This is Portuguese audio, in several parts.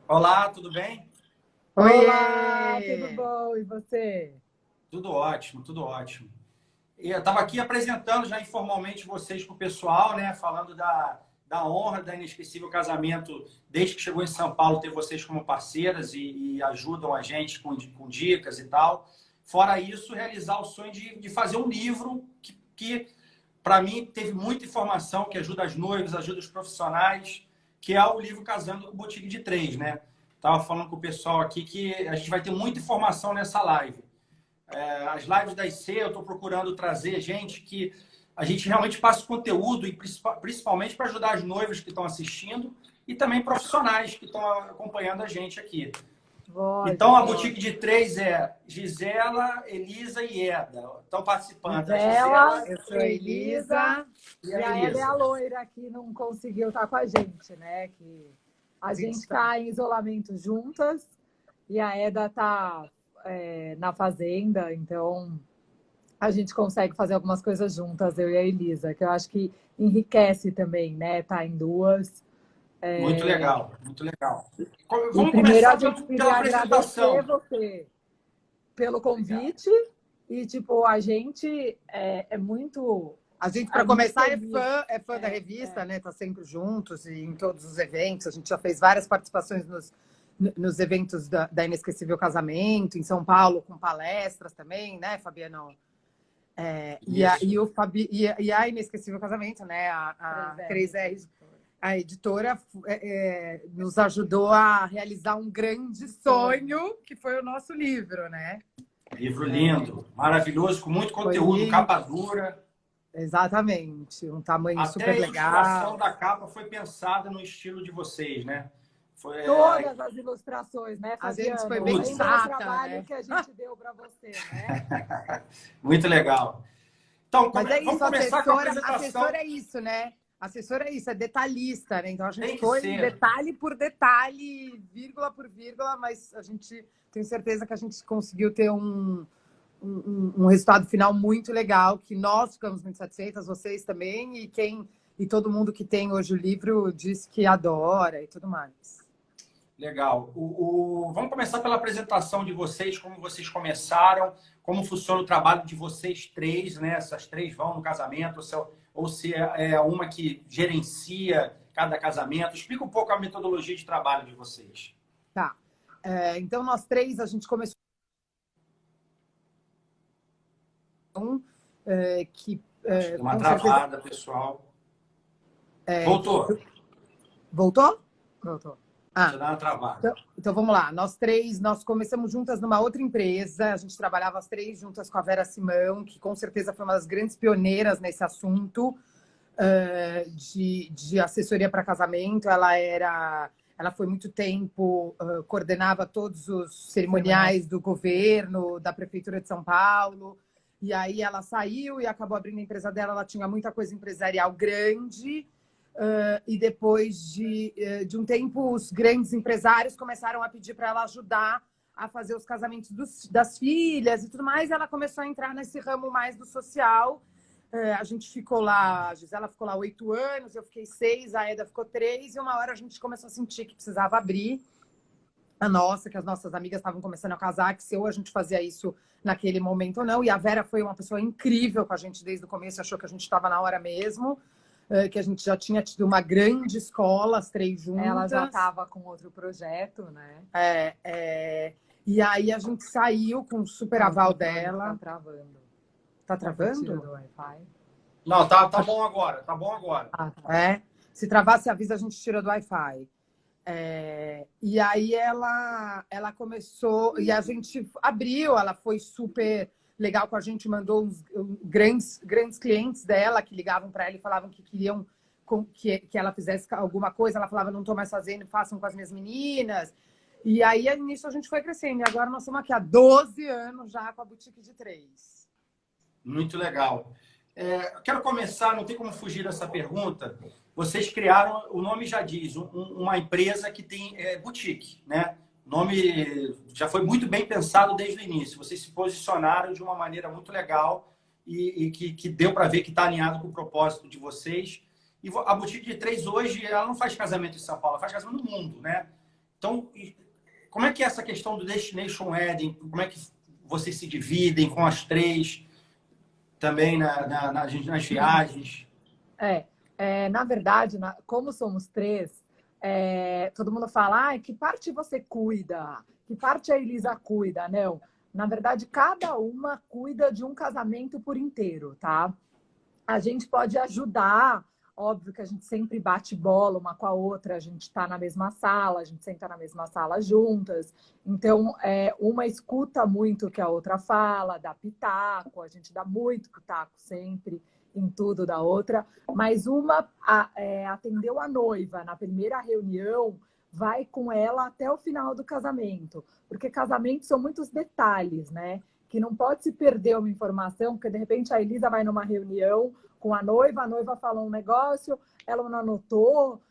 Olá, tudo bem? Olá, Oiê! tudo bom? E você? Tudo ótimo, tudo ótimo. E eu estava aqui apresentando já informalmente vocês para o pessoal, né? Falando da honra da Inesquecível Casamento, desde que chegou em São Paulo, ter vocês como parceiras e ajudam a gente com dicas e tal. Fora isso, realizar o sonho de fazer um livro que para mim, teve muita informação que ajuda as noivas, ajuda os profissionais, que é o livro Casando com Boutique de Três, né? Estava falando com o pessoal aqui que a gente vai ter muita informação nessa live. As lives da IC, eu estou procurando trazer gente que a gente realmente passe conteúdo, e principalmente para ajudar as noivas que estão assistindo e também profissionais que estão acompanhando a gente aqui. Então, a Boutique de Três é Gisela, Elisa e Eda. Estão participando. A Gisela, Eu sou a Elisa. e a Eda é a loira que não conseguiu estar com a gente, né? Que a gente está em isolamento juntas e a Eda está na fazenda, então a gente consegue fazer algumas coisas juntas, eu e a Elisa, que eu acho que enriquece também, né? Tá em duas. Muito legal, muito legal. E Vamos primeiro a começar gente pela queria agradecer apresentação. você pelo convite. E, tipo, a gente é muito... A gente, para começar, feliz. é fã da revista, né? Tá sempre juntos e em todos os eventos. A gente já fez várias participações nos eventos da Inesquecível Casamento, em São Paulo, com palestras também, né, Fabiano? E a Inesquecível Casamento, né? A 3R, a editora, nos ajudou a realizar um grande sonho, que foi o nosso livro, né? Livro lindo, maravilhoso, com muito conteúdo, capa dura. Exatamente, um tamanho Até super a ilustração legal. da capa foi pensada no estilo de vocês, né? Todas as ilustrações, né, Fabiano? A gente foi bem chata, o trabalho, né? que a gente deu para você, né? Muito legal. Então, Mas é vamos isso, começar com a apresentação. assessor é isso, né? Assessor é isso, é detalhista, né? Então a gente Tem que foi ser. detalhe por detalhe, vírgula por vírgula, mas a gente tem certeza que a gente conseguiu ter um resultado final muito legal, que nós ficamos muito satisfeitas, vocês também, e todo mundo que tem hoje o livro diz que adora e tudo mais. Legal. Vamos começar pela apresentação de vocês, como vocês começaram, como funciona o trabalho de vocês três, né? Essas três vão no casamento, ou se é uma que gerencia cada casamento. Explica um pouco a metodologia de trabalho de vocês. Tá. Então, nós três, a gente começou Deu uma travada, pessoal. Voltou? Voltou? Voltou. Deixa eu dar uma travada. Então, vamos lá. Nós começamos juntas numa outra empresa. A gente trabalhava as três juntas com a Vera Simão, que com certeza foi uma das grandes pioneiras nesse assunto de assessoria para casamento. Ela foi muito tempo, coordenava todos os cerimoniais do governo, da Prefeitura de São Paulo. E aí ela saiu e acabou abrindo a empresa dela. Ela tinha muita coisa empresarial grande. E depois de um tempo, os grandes empresários começaram a pedir para ela ajudar a fazer os casamentos das filhas e tudo mais. E ela começou a entrar nesse ramo mais do social. A gente ficou lá, a Gisela ficou lá 8 anos, eu fiquei 6, a Eda ficou 3. E uma hora a gente começou a sentir que precisava abrir que as nossas amigas estavam começando a casar, que se ou a gente fazia isso naquele momento ou não. E a Vera foi uma pessoa incrível com a gente desde o começo, achou que a gente estava na hora mesmo. Que a gente já tinha tido uma grande escola, as três juntas. Ela já estava com outro projeto, né? E aí a gente saiu com o super aval dela. Tá travando. Tá travando? Do Wi-Fi? Não, tá bom agora. Tá bom agora. Tá. Se travasse, avisa, a gente tira do Wi-Fi. E aí ela começou, e a gente abriu, ela foi super legal com a gente, mandou uns grandes clientes dela que ligavam para ela e falavam que queriam que ela fizesse alguma coisa. Ela falava, não estou mais fazendo, façam com as minhas meninas. E aí, nisso, a gente foi crescendo. E agora nós estamos aqui há 12 anos já com a Boutique de Três. Muito legal. Eu quero começar, não tem como fugir dessa pergunta. Vocês criaram, o nome já diz, uma empresa que tem boutique, né? O nome já foi muito bem pensado desde o início. Vocês se posicionaram de uma maneira muito legal e que deu para ver que está alinhado com o propósito de vocês. E a Boutique de Três hoje, ela não faz casamento em São Paulo, ela faz casamento no mundo, né? Então, como é que é essa questão do Destination Wedding? Como é que vocês se dividem com as três também nas viagens? Na verdade, como somos três, todo mundo fala, que parte você cuida? Que parte a Elisa cuida? Não. Na verdade, cada uma cuida de um casamento por inteiro, tá? A gente pode ajudar, óbvio que a gente sempre bate bola uma com a outra, a gente está na mesma sala, a gente senta na mesma sala juntas. Então, uma escuta muito o que a outra fala, dá pitaco, a gente dá muito pitaco sempre em tudo da outra, mas uma atendeu a noiva na primeira reunião, vai com ela até o final do casamento, porque casamento são muitos detalhes, né? Que não pode se perder uma informação, porque de repente a Elisa vai numa reunião com a noiva fala um negócio, ela não anotou,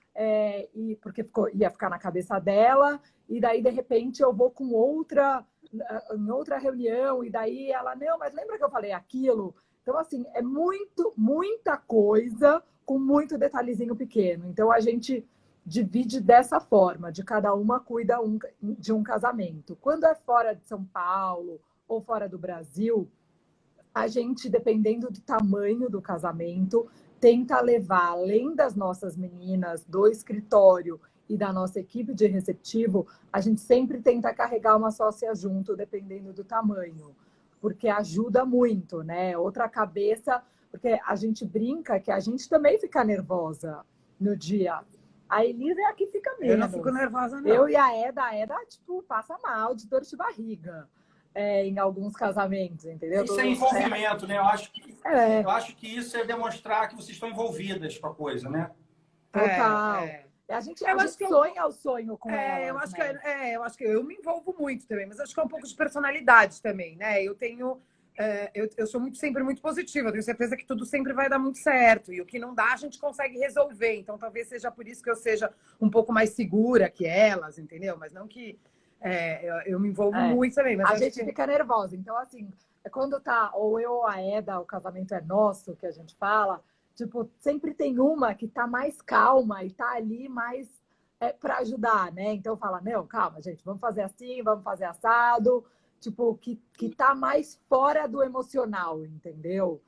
porque ia ficar na cabeça dela, e daí de repente eu vou com em outra reunião, e daí ela, não, mas lembra que eu falei aquilo? Então, assim, é muita coisa com muito detalhezinho pequeno. Então, a gente divide dessa forma, de cada uma cuida de um casamento. Quando é fora de São Paulo ou fora do Brasil, a gente, dependendo do tamanho do casamento, tenta levar, além das nossas meninas do escritório e da nossa equipe de receptivo, a gente sempre tenta carregar uma sócia junto, dependendo do tamanho, porque ajuda muito, né? Outra cabeça, porque a gente brinca que a gente também fica nervosa no dia. A Elisa é a que fica menos. Eu não fico nervosa, não. Eu e a Eda, tipo, passa mal de dor de barriga em alguns casamentos, entendeu? Isso é envolvimento, né? Eu acho que isso é demonstrar que vocês estão envolvidas com a coisa, né? Total. A gente sonha o sonho com elas, eu acho que eu me envolvo muito também, mas acho que é um pouco de personalidade também, né? Eu tenho... eu sou sempre muito positiva, eu tenho certeza que tudo sempre vai dar muito certo. E o que não dá, a gente consegue resolver. Então, talvez seja por isso que eu seja um pouco mais segura que elas, entendeu? Mas não que eu me envolvo muito também. Mas a gente fica nervosa. Então, assim, quando tá ou eu ou a Eda, o casamento é nosso, que a gente fala, tipo, sempre tem uma que tá mais calma e tá ali mais para ajudar, né? Então, fala, não, calma, gente, vamos fazer assim, vamos fazer assado. Tipo, que tá mais fora do emocional, entendeu?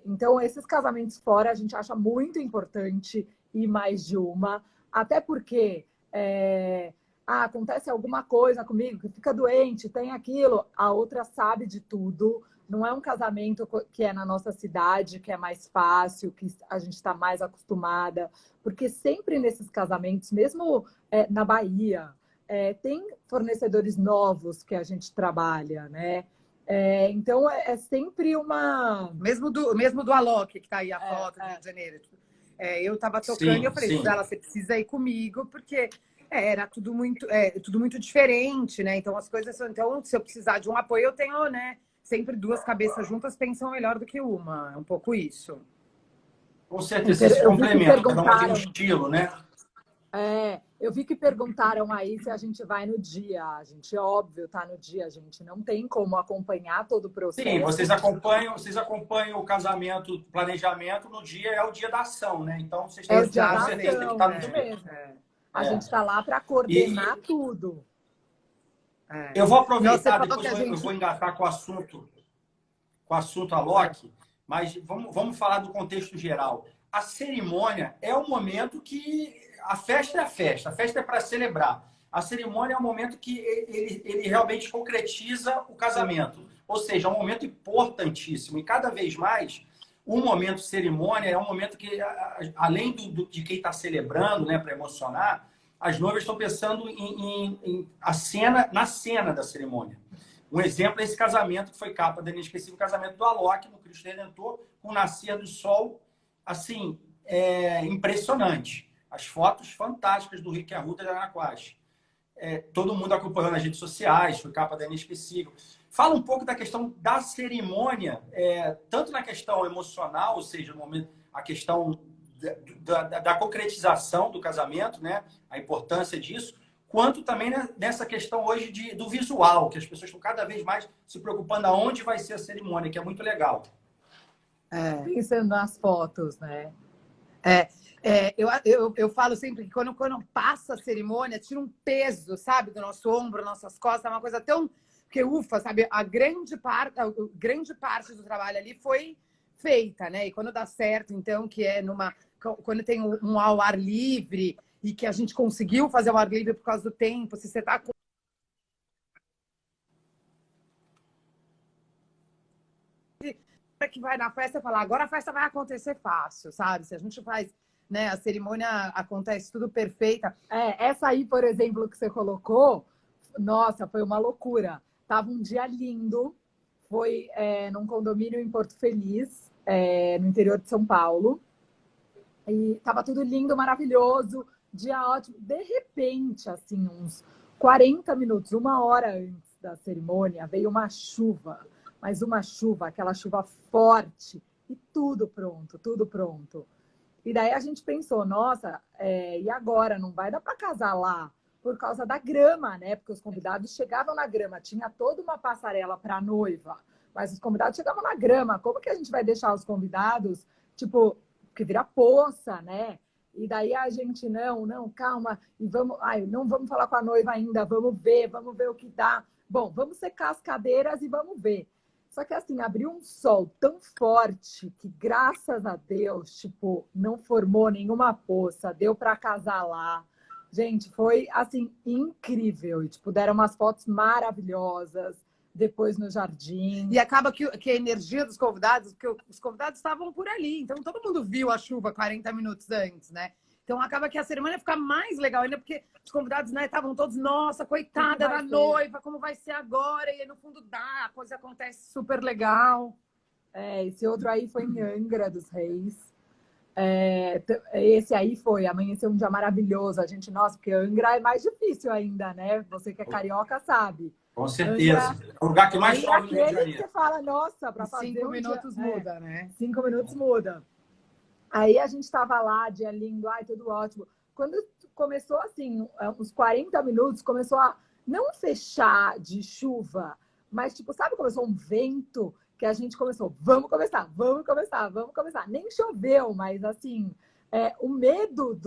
Então, esses casamentos fora, a gente acha muito importante ir mais de uma, até porque acontece alguma coisa comigo, que fica doente, tem aquilo, a outra sabe de tudo. Não é um casamento que é na nossa cidade, que é mais fácil, que a gente está mais acostumada, porque sempre nesses casamentos, mesmo na Bahia, tem fornecedores novos que a gente trabalha, né? Então, sempre uma... Mesmo do Alok, que está aí a foto do Rio de Janeiro. Eu estava tocando e eu falei, Gisela, você precisa ir comigo, porque era tudo muito diferente, né? Então, as coisas são... Então, se eu precisar de um apoio, eu tenho, né? Sempre duas cabeças juntas pensam melhor do que uma. É um pouco isso. Com certeza, se complementa, cada uma tem um estilo, né? Eu vi que perguntaram aí se a gente vai no dia. A gente, óbvio, tá no dia. A gente não tem como acompanhar todo o processo. Sim, vocês acompanham o casamento, o planejamento, no dia é o dia da ação, né? Então, vocês têm certeza que está no dia mesmo. A gente está lá para coordenar tudo. Eu vou aproveitar, depois eu vou engatar com o assunto Alok, mas vamos falar do contexto geral. A cerimônia é o momento que... A festa é a festa é para celebrar. A cerimônia é o momento que ele realmente concretiza o casamento. Ou seja, é um momento importantíssimo. E cada vez mais, o momento cerimônia é um momento que, além de quem está celebrando, né, para emocionar, as noivas estão pensando na cena da cerimônia. Um exemplo é esse casamento que foi capa da Inesquecível, o casamento do Alok no Cristo Redentor, com o nascer do sol, assim, impressionante. As fotos fantásticas do Rick Arruda e da Ana Quast. Todo mundo acompanhou nas redes sociais, foi capa da Inesquecível. Fala um pouco da questão da cerimônia, tanto na questão emocional, ou seja, no momento, a questão da concretização do casamento, né? A importância disso, quanto também nessa questão hoje do visual, que as pessoas estão cada vez mais se preocupando aonde vai ser a cerimônia, que é muito legal. Pensando nas fotos, né? Eu falo sempre que quando passa a cerimônia, tira um peso, sabe, do nosso ombro, nossas costas, é uma coisa tão... Porque, ufa, sabe, a grande parte do trabalho ali foi feita, né? E quando dá certo, então, que é quando tem um ao ar livre e que a gente conseguiu fazer o ar livre por causa do tempo, se você está com... que vai na festa e falar, agora a festa vai acontecer fácil, sabe? Se a gente faz, né, a cerimônia acontece tudo perfeita. Essa aí, por exemplo, que você colocou, nossa, foi uma loucura. Tava um dia lindo, foi num condomínio em Porto Feliz, no interior de São Paulo, e tava tudo lindo, maravilhoso, dia ótimo. De repente, assim, uns 40 minutos, 1 hora antes da cerimônia, veio uma chuva. Mas uma chuva, aquela chuva forte, e tudo pronto, tudo pronto. E daí a gente pensou, nossa, e agora? Não vai dar para casar lá por causa da grama, né? Porque os convidados chegavam na grama, tinha toda uma passarela para a noiva, mas os convidados chegavam na grama. Como que a gente vai deixar os convidados, tipo, que vira poça, né? E daí a gente, não, calma, e não vamos falar com a noiva ainda, vamos ver o que dá. Bom, vamos secar as cadeiras e vamos ver. Só que, assim, abriu um sol tão forte que, graças a Deus, tipo, não formou nenhuma poça, deu para casar lá. Gente, foi, assim, incrível. E, tipo, deram umas fotos maravilhosas depois no jardim. E acaba que a energia dos convidados, porque os convidados estavam por ali, então todo mundo viu a chuva 40 minutos antes, né? Então acaba que a cerimônia fica mais legal ainda, porque os convidados, né, estavam todos, nossa, coitada da noiva, como vai ser agora? E aí, no fundo a coisa acontece super legal. Esse outro aí foi em Angra dos Reis. Esse aí amanheceu um dia maravilhoso. A gente, nossa, porque Angra é mais difícil ainda, né? Você que é carioca sabe. Com certeza. Angra, é o lugar que mais chove no Rio de aquele Janeiro. que você fala, nossa, para fazer 5 minutos muda, né? 5 minutos muda. Aí a gente estava lá, dia lindo, tudo ótimo. Quando começou assim, uns 40 minutos, começou a não fechar de chuva, mas tipo, sabe, começou um vento que a gente começou, vamos começar. Nem choveu, mas assim, o medo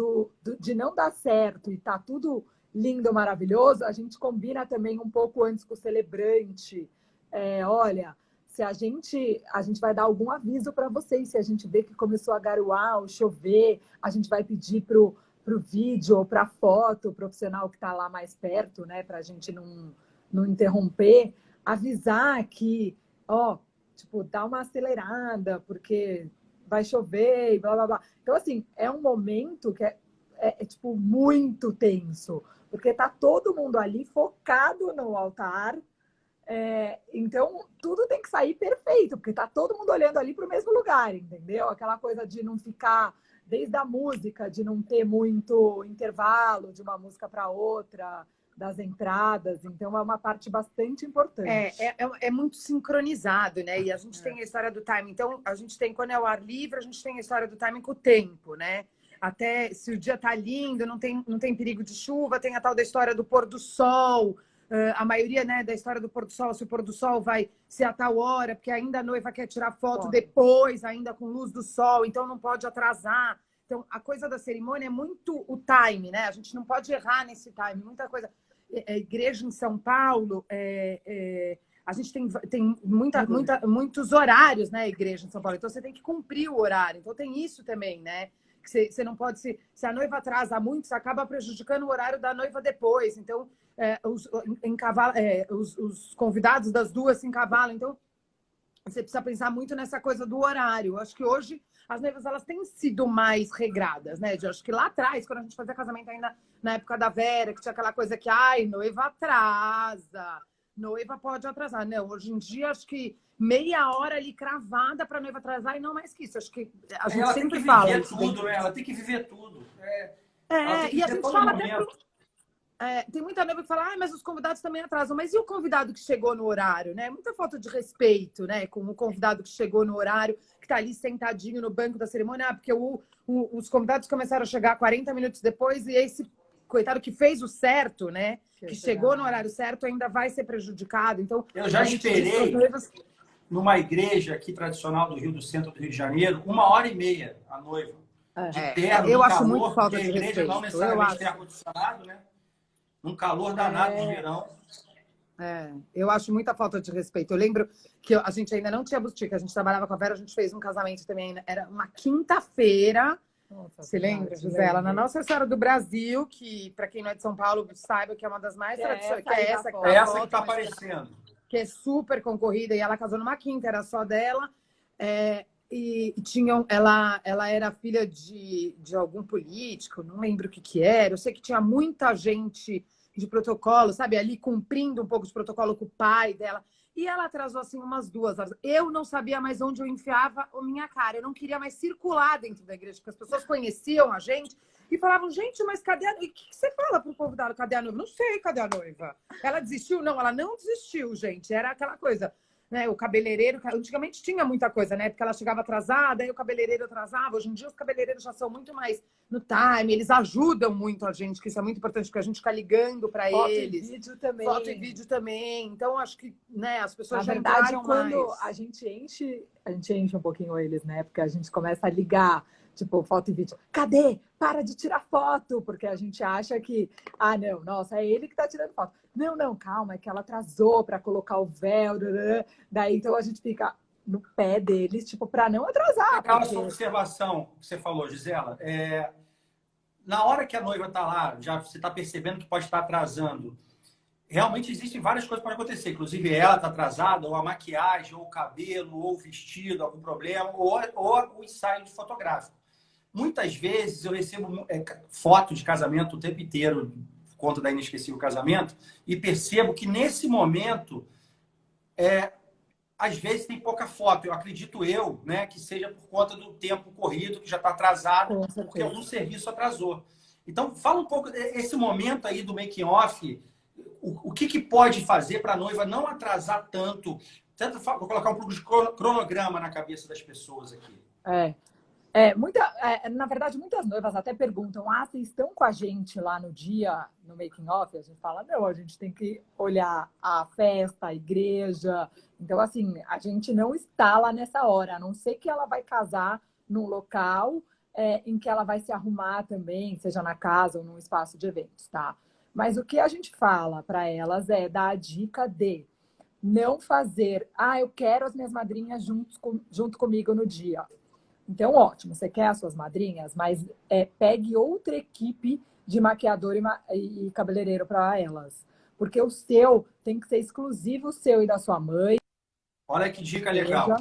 de não dar certo e tá tudo lindo, maravilhoso, a gente combina também um pouco antes com o celebrante. Olha, se a gente vai dar algum aviso para vocês, se a gente vê que começou a garoar ou chover, a gente vai pedir pro vídeo ou para foto, o profissional que está lá mais perto, né, para a gente não interromper, avisar que, tipo, dá uma acelerada, porque vai chover e blá, blá, blá. Então, assim, é um momento que tipo, muito tenso, porque tá todo mundo ali focado no altar. Então, tudo tem que sair perfeito, porque tá todo mundo olhando ali para o mesmo lugar, entendeu? Aquela coisa de não ficar, desde a música, de não ter muito intervalo de uma música para outra, das entradas. Então, é uma parte bastante importante. É muito sincronizado, né? E a gente tem a história do timing. Então, a gente tem, quando é o ar livre, a gente tem a história do timing com o tempo, né? Até se o dia tá lindo, não tem perigo de chuva, tem a tal da história do pôr do sol. A maioria, né, da história do pôr do sol, se o pôr do sol vai ser a tal hora, porque ainda a noiva quer tirar foto depois, ainda com luz do sol, então não pode atrasar. Então, a coisa da cerimônia é muito o time, né? A gente não pode errar nesse time. Muita coisa. Igreja em São Paulo, a gente tem muitos horários, né? Igreja em São Paulo. Então, você tem que cumprir o horário. Então, tem isso também, né? Que você não pode se a noiva atrasa muito, você acaba prejudicando o horário da noiva depois. Então, os convidados das duas se encavalam. Então, você precisa pensar muito nessa coisa do horário. Eu acho que hoje as noivas elas têm sido mais regradas, né? Eu acho que lá atrás, quando a gente fazia casamento ainda na época da Vera, que tinha aquela coisa que, noiva atrasa, noiva pode atrasar. Não, hoje em dia, acho que meia hora ali cravada para noiva atrasar e não mais que isso. Acho que a gente ela sempre tem que fala viver isso. tudo, né? Ela tem que viver tudo. E a gente fala até tem muita noiva que fala, mas os convidados também atrasam. Mas e o convidado que chegou no horário, né? Muita falta de respeito, né? Com o convidado que chegou no horário, que tá ali sentadinho no banco da cerimônia, porque os convidados começaram a chegar 40 minutos depois e esse coitado que fez o certo, né? Que chegou no horário certo ainda vai ser prejudicado. Então, eu já esperei numa igreja aqui tradicional do Rio, do centro do Rio de Janeiro, 1h30 a noiva. de terno, eu no acho calor, muito falta porque a de igreja não respeito. necessariamente tem ar-condicionado, né? Num calor danado no verão. Eu acho muita falta de respeito. Eu lembro que a gente ainda não tinha boutique, a gente trabalhava com a Vera, a gente fez um casamento também, era uma quinta-feira. Você lembra, Gisela? Na Nossa Senhora do Brasil, que, para quem não é de São Paulo, saiba que é uma das mais tradicionais, que é essa que é essa que está aparecendo. Que é super concorrida, e ela casou numa quinta, era só dela. E ela era filha de algum político, não lembro o que era. Eu sei que tinha muita gente de protocolo, sabe? Ali cumprindo um pouco de protocolo com o pai dela. E ela atrasou assim umas 2 horas. Eu não sabia mais onde eu enfiava a minha cara. Eu não queria mais circular dentro da igreja, porque as pessoas conheciam a gente e falavam, gente, mas cadê a noiva? E o que você fala pro povo dela? Cadê a noiva? Não sei, cadê a noiva? Ela desistiu? Não, ela não desistiu, gente. Era aquela coisa, né? O cabeleireiro, antigamente tinha muita coisa, né? Porque ela chegava atrasada, aí o cabeleireiro atrasava. Hoje em dia os cabeleireiros já são muito mais no time, eles ajudam muito a gente, que isso é muito importante, porque a gente fica ligando para eles. Foto e vídeo também. Foto e vídeo também. Então, acho que, né, as pessoas Na já verdade, entraram quando mais. a gente enche um pouquinho eles, né? Porque a gente começa a ligar, tipo, foto e vídeo. Cadê? Para de tirar foto! Porque a gente acha que, não, nossa, é ele que tá tirando foto. Não, calma, é que ela atrasou para colocar o véu. Daí, então, a gente fica no pé deles, tipo, para não atrasar. Aquela sua observação que você falou, Gisela, na hora que a noiva está lá, já você está percebendo que pode estar atrasando. Realmente existem várias coisas que podem acontecer. Inclusive, ela está atrasada, ou a maquiagem, ou o cabelo, ou o vestido, algum problema, ou o ensaio de fotográfico. Muitas vezes eu recebo fotos de casamento o tempo inteiro, por conta da Inesquecível Casamento, e percebo que nesse momento, às vezes tem pouca foto. Eu acredito né, que seja por conta do tempo corrido, que já está atrasado, porque algum serviço atrasou. Então, fala um pouco esse momento aí do making off. O que pode fazer para a noiva não atrasar tanto? Vou colocar um pouco de cronograma na cabeça das pessoas aqui. Na verdade, muitas noivas até perguntam: vocês estão com a gente lá no dia, no making off? A gente fala: não, a gente tem que olhar a festa, a igreja. Então, assim, a gente não está lá nessa hora, a não ser que ela vai casar num local em que ela vai se arrumar também, seja na casa ou num espaço de eventos, tá? Mas o que a gente fala para elas é dar a dica de não fazer, eu quero as minhas madrinhas junto comigo no dia. Então, ótimo, você quer as suas madrinhas, mas pegue outra equipe de maquiador e cabeleireiro para elas. Porque o seu tem que ser exclusivo, o seu e da sua mãe. Olha que dica legal.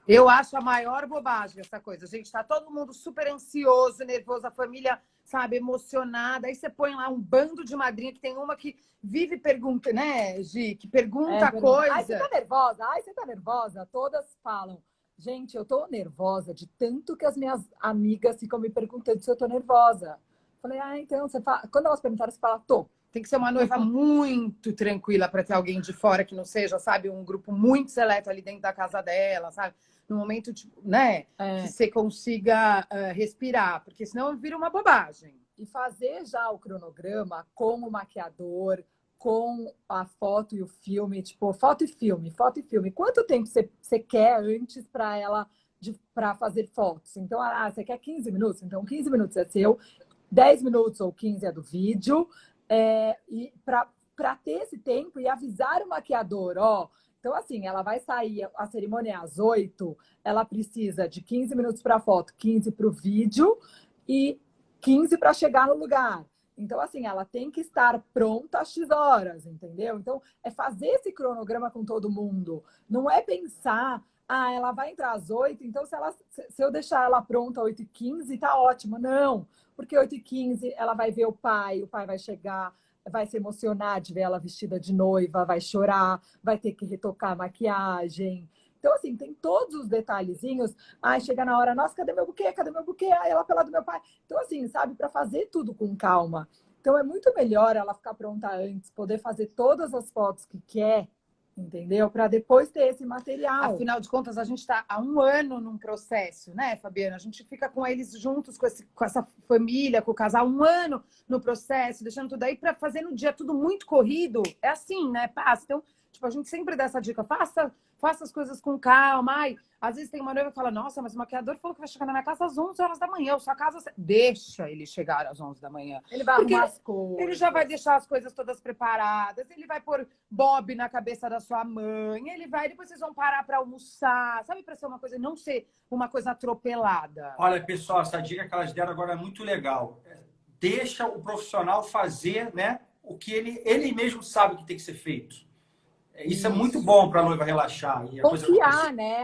Eu acho a maior bobagem essa coisa. Gente, tá todo mundo super ansioso, nervoso, a família, sabe, emocionada. Aí você põe lá um bando de madrinha, que tem uma que vive pergunta, né, Gi? Que pergunta coisa. Ai, você tá nervosa? Ai, você tá nervosa? Todas falam. Gente, eu tô nervosa de tanto que as minhas amigas ficam me perguntando se eu tô nervosa. Falei, então, você fala... Quando elas perguntaram, você fala, tô. Tem que ser uma noiva muito tranquila para ter alguém de fora que não seja, sabe, um grupo muito seleto ali dentro da casa dela, sabe? No momento, tipo, né, que você consiga respirar, porque senão vira uma bobagem. E fazer já o cronograma com o maquiador, com a foto e o filme, tipo, foto e filme. Quanto tempo você quer antes para ela para fazer fotos? Então, você quer 15 minutos? Então, 15 minutos é seu, 10 minutos ou 15 é do vídeo. E para ter esse tempo e avisar o maquiador, então assim, ela vai sair, a cerimônia é às 8, ela precisa de 15 minutos para a foto, 15 para o vídeo e 15 para chegar no lugar. Então, assim, ela tem que estar pronta às X horas, entendeu? Então, é fazer esse cronograma com todo mundo. Não é pensar, ela vai entrar às 8, então se eu deixar ela pronta às 8h15, tá ótimo. Não, porque 8h15 ela vai ver o pai vai chegar, vai se emocionar de ver ela vestida de noiva, vai chorar, vai ter que retocar a maquiagem. Então, assim, tem todos os detalhezinhos. Chega na hora, nossa, cadê meu buquê? Cadê meu buquê? Ela pela do meu pai. Então, assim, sabe, para fazer tudo com calma. Então, é muito melhor ela ficar pronta antes, poder fazer todas as fotos que quer, entendeu? Para depois ter esse material. Afinal de contas, a gente está há 1 ano num processo, né, Fabiana? A gente fica com eles juntos, com essa família, com o casal, 1 ano no processo, deixando tudo aí para fazer no dia tudo muito corrido. É assim, né? Passa. Então, Tipo, a gente sempre dá essa dica, faça as coisas com calma. Ai, às vezes tem uma noiva que fala, nossa, mas o maquiador falou que vai chegar na minha casa às 11 horas da manhã, ou sua casa... Deixa ele chegar às 11 da manhã. Ele vai Porque arrumar as coisas. ele já vai deixar as coisas todas preparadas, ele vai pôr bob na cabeça da sua mãe, depois vocês vão parar para almoçar, sabe, para ser uma coisa, não ser uma coisa atropelada. Olha, pessoal, essa dica que elas deram agora é muito legal. Deixa o profissional fazer, né, o que ele mesmo sabe que tem que ser feito. Isso é muito bom para a noiva relaxar. E a confiar, né?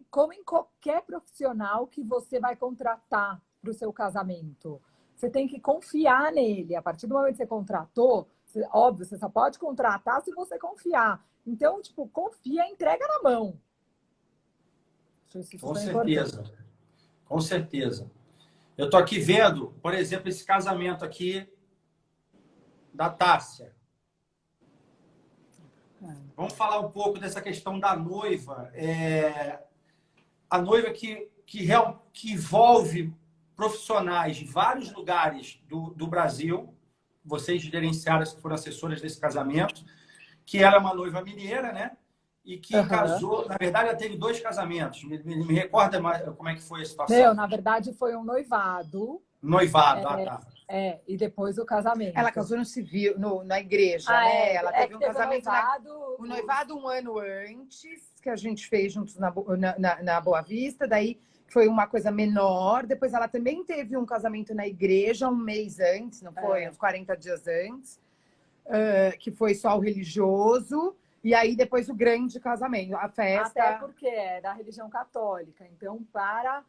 Como em qualquer profissional que você vai contratar para o seu casamento. Você tem que confiar nele. A partir do momento que você contratou, óbvio, você só pode contratar se você confiar. Então, tipo, confia, entrega na mão. Com certeza. Com certeza. Eu tô aqui vendo, por exemplo, esse casamento aqui da Tássia. Vamos falar um pouco dessa questão da noiva. A noiva que envolve profissionais de vários lugares do Brasil. Vocês gerenciaram, que foram assessoras desse casamento. Que ela é uma noiva mineira, né? E que casou... Na verdade, ela teve 2 casamentos. Me recorda mais como é que foi a situação? Na verdade, foi um noivado. Noivado, tá. E depois o casamento. Ela casou no civil, na igreja, né? Ela teve um casamento. O noivado um ano antes, que a gente fez juntos na Boa Vista, daí foi uma coisa menor. Depois ela também teve um casamento na igreja um mês antes, não foi? Uns 40 dias antes, que foi só o religioso. E aí depois o grande casamento, a festa. Até porque é da religião católica. Então, para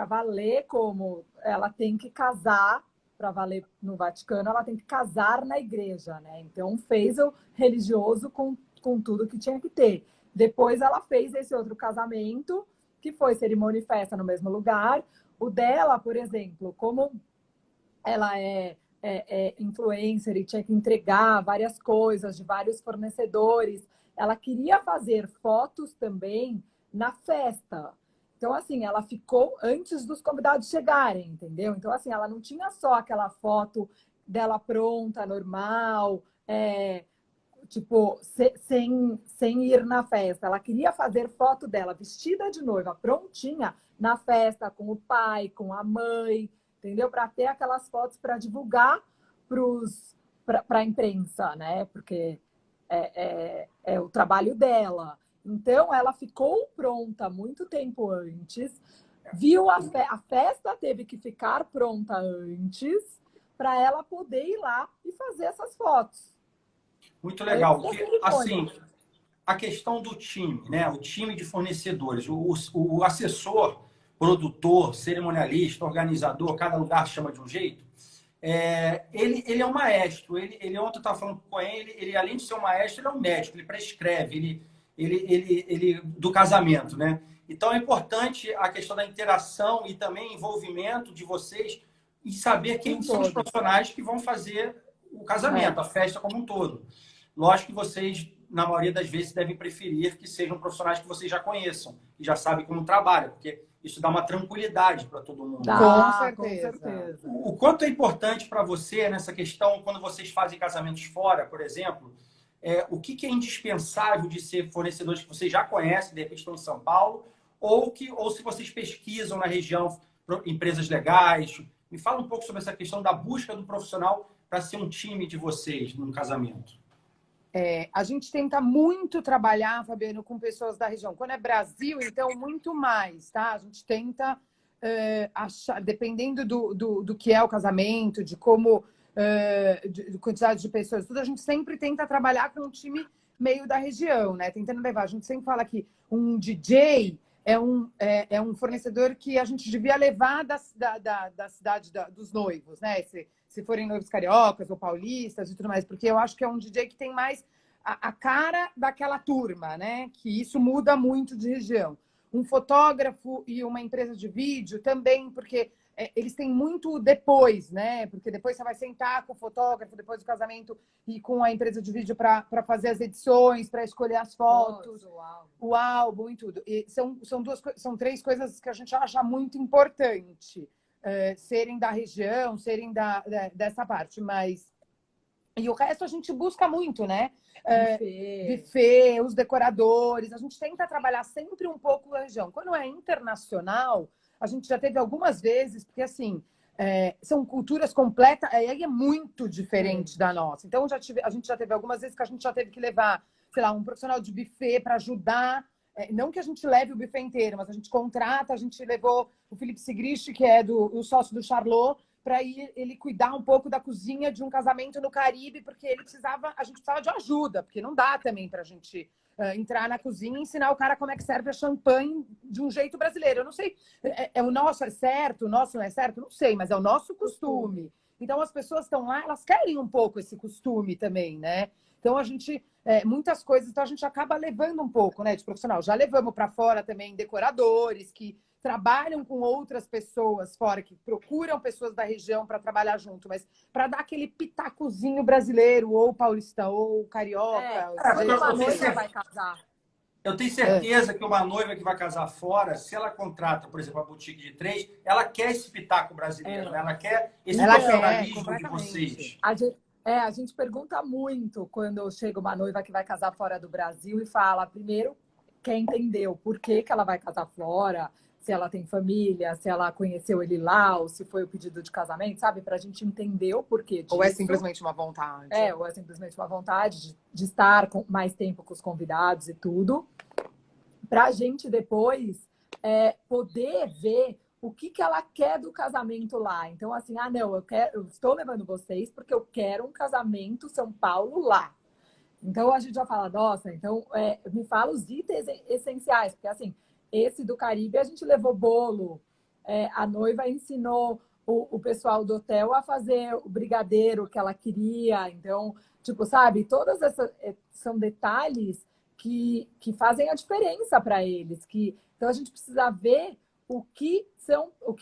valer como ela tem que casar, para valer no Vaticano, ela tem que casar na igreja, né? Então, fez o religioso com tudo que tinha que ter. Depois, ela fez esse outro casamento, que foi cerimônia e festa no mesmo lugar. O dela, por exemplo, como ela é influencer e tinha que entregar várias coisas de vários fornecedores, ela queria fazer fotos também na festa. Então, assim, ela ficou antes dos convidados chegarem, entendeu? Então, assim, ela não tinha só aquela foto dela pronta, normal, tipo, sem ir na festa. Ela queria fazer foto dela vestida de noiva, prontinha, na festa, com o pai, com a mãe, entendeu? Para ter aquelas fotos para divulgar para a imprensa, né? Porque é o trabalho dela. Então, ela ficou pronta muito tempo antes, viu a festa teve que ficar pronta antes para ela poder ir lá e fazer essas fotos. Muito legal. Porque, assim, a questão do time, né? O time de fornecedores, o assessor, produtor, cerimonialista, organizador, cada lugar chama de um jeito. Ele é um maestro. Ontem eu estava falando com ele, além de ser um maestro, ele é um médico, ele prescreve, ele do casamento, né? Então é importante a questão da interação e também envolvimento de vocês e saber quem são os profissionais que vão fazer o casamento, a festa como um todo. Lógico que vocês, na maioria das vezes, devem preferir que sejam profissionais que vocês já conheçam e já sabem como trabalham, porque isso dá uma tranquilidade para todo mundo. Com certeza. O quanto é importante para você nessa questão, quando vocês fazem casamentos fora, por exemplo, o que é indispensável de ser fornecedores que vocês já conhecem, de repente estão em São Paulo, ou se vocês pesquisam na região empresas legais. Me fala um pouco sobre essa questão da busca do profissional para ser um time de vocês num casamento. A gente tenta muito trabalhar, Fabiano, com pessoas da região. Quando é Brasil, então, muito mais, tá? A gente tenta achar, dependendo do que é o casamento, de como, de quantidade de pessoas, tudo, a gente sempre tenta trabalhar com um time meio da região, né? Tentando levar. A gente sempre fala que um DJ é um fornecedor que a gente devia levar da cidade dos noivos, né? Se forem noivos cariocas ou paulistas e tudo mais, porque eu acho que é um DJ que tem mais a cara daquela turma, né? Que isso muda muito de região. Um fotógrafo e uma empresa de vídeo também, porque eles têm muito depois, né? Porque depois você vai sentar com o fotógrafo, depois do casamento, e com a empresa de vídeo para fazer as edições, para escolher as fotos, o álbum e tudo. E são 3 coisas que a gente acha muito importante. Serem da região, serem dessa parte, mas E o resto a gente busca muito, né? Buffet. Buffet, os decoradores. A gente tenta trabalhar sempre um pouco a região. Quando é internacional, a gente já teve algumas vezes, porque assim, são culturas completas, aí é muito diferente da nossa. Então, a gente já teve algumas vezes que a gente já teve que levar, sei lá, um profissional de buffet para ajudar. Não que a gente leve o buffet inteiro, mas a gente contrata, a gente levou o Felipe Sigrist, que é o sócio do Charlot, para ele cuidar um pouco da cozinha de um casamento no Caribe, porque a gente precisava de ajuda, porque não dá também para a gente entrar na cozinha e ensinar o cara como é que serve a champanhe de um jeito brasileiro. Eu não sei, o nosso é certo, o nosso não é certo? Não sei, mas é o nosso costume. Então, as pessoas estão lá, elas querem um pouco esse costume também, né? Então, a gente, muitas coisas, então a gente acaba levando um pouco, né, de profissional. Já levamos para fora também decoradores que trabalham com outras pessoas fora, que procuram pessoas da região para trabalhar junto, mas para dar aquele pitacozinho brasileiro, ou paulista, ou carioca. Quando uma noiva vai casar. Eu tenho certeza que uma noiva que vai casar fora, se ela contrata, por exemplo, a boutique de 3, ela quer esse pitaco brasileiro, né? Ela quer esse profissionalismo de vocês. A gente pergunta muito quando chega uma noiva que vai casar fora do Brasil e fala, primeiro, quer entender o porquê que ela vai casar fora, se ela tem família, se ela conheceu ele lá, ou se foi o pedido de casamento, sabe? Para a gente entender o porquê disso. Ou é simplesmente uma vontade. Ou é simplesmente uma vontade de estar com mais tempo com os convidados e tudo. Para a gente depois poder ver o que ela quer do casamento lá. Então, assim, não, eu estou levando vocês porque eu quero um casamento São Paulo lá. Então, a gente já fala, nossa, então me fala os itens essenciais, porque assim, esse do Caribe a gente levou bolo, a noiva ensinou o pessoal do hotel a fazer o brigadeiro que ela queria. Então, tipo, sabe, todas essas são detalhes que fazem a diferença para eles. Então, a gente precisa ver o que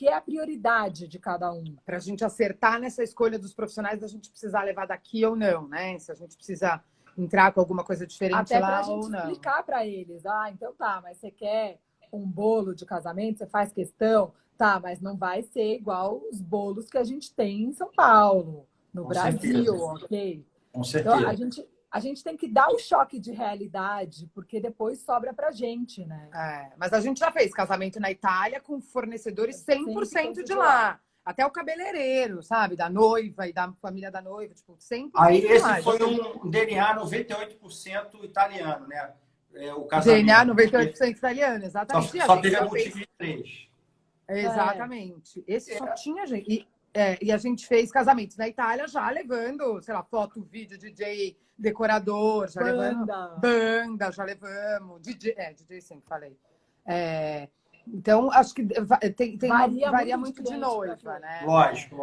é a prioridade de cada um. Para a gente acertar nessa escolha dos profissionais, a gente precisar levar daqui ou não, né? Se a gente precisa entrar com alguma coisa diferente até lá ou não. Até para a gente explicar para eles. Então tá, mas você quer um bolo de casamento? Você faz questão? Tá, mas não vai ser igual os bolos que a gente tem em São Paulo, no Brasil, ok? Com certeza. Então, a gente tem que dar o choque de realidade, porque depois sobra pra gente, né? Mas a gente já fez casamento na Itália com fornecedores 100% de lá. Até o cabeleireiro, sabe? Da noiva e da família da noiva, tipo, 100% Aí esse lá. foi um DNA 98% italiano, né? O casamento. DNA 98% italiano, exatamente. Só teve a boutique de 3. Exatamente. Esse só tinha gente. E a gente fez casamentos na Itália já levando, sei lá, foto, vídeo, DJ, decorador, já levando banda, já levamos. DJ sempre falei. Então, acho que varia muito de noiva, né? Lógico.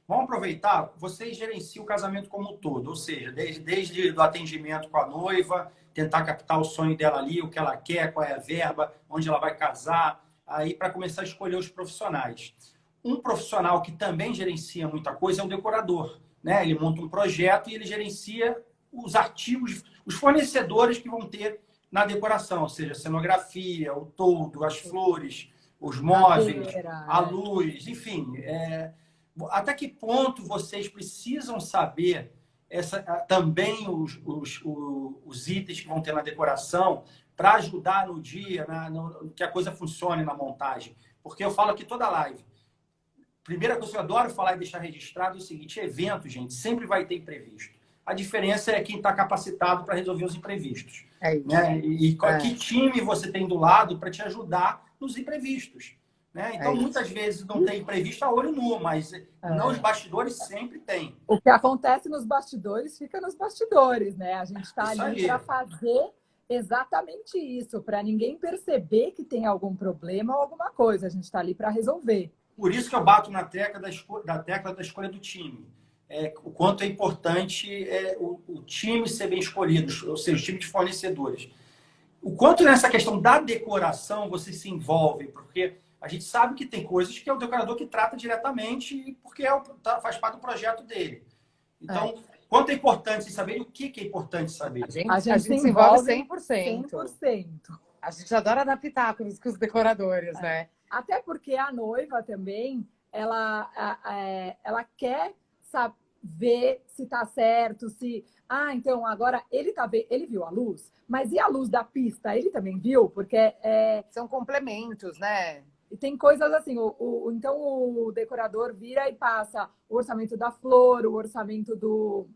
Vamos aproveitar, vocês gerenciam o casamento como um todo, ou seja, desde o atendimento com a noiva, tentar captar o sonho dela ali, o que ela quer, qual é a verba, onde ela vai casar, aí para começar a escolher os profissionais. Um profissional que também gerencia muita coisa é o decorador, né? Ele monta um projeto e ele gerencia os artigos, os fornecedores que vão ter na decoração, ou seja, a cenografia, o toldo, as flores, os móveis, a luz, enfim. Até que ponto vocês precisam saber também os itens que vão ter na decoração para ajudar no dia, que a coisa funcione na montagem? Porque eu falo aqui toda live. Primeira coisa que eu adoro falar e deixar registrado é o seguinte: evento, gente, sempre vai ter imprevisto. A diferença é quem está capacitado para resolver os imprevistos. Né? E que time você tem do lado para te ajudar nos imprevistos. Né? Então, muitas vezes não tem imprevisto a olho nu, mas nos bastidores sempre tem. O que acontece nos bastidores fica nos bastidores, né? A gente está ali para fazer exatamente isso, para ninguém perceber que tem algum problema ou alguma coisa. A gente está ali para resolver. Por isso que eu bato na tecla da escolha do time. O quanto é importante o time ser bem escolhido, ou seja, o time de fornecedores. O quanto nessa questão da decoração você se envolve, porque a gente sabe que tem coisas que é o decorador que trata diretamente, porque faz parte do projeto dele. Então, quanto é importante saber e o que é importante saber? A gente se envolve 100%. 100%. A gente adora adaptar com os decoradores, né? Até porque a noiva também, ela quer ver se tá certo, se... Ah, então agora ele viu a luz, mas e a luz da pista? Ele também viu? Porque São complementos, né? e tem coisas assim, então o decorador vira e passa o orçamento da flor, o orçamento dos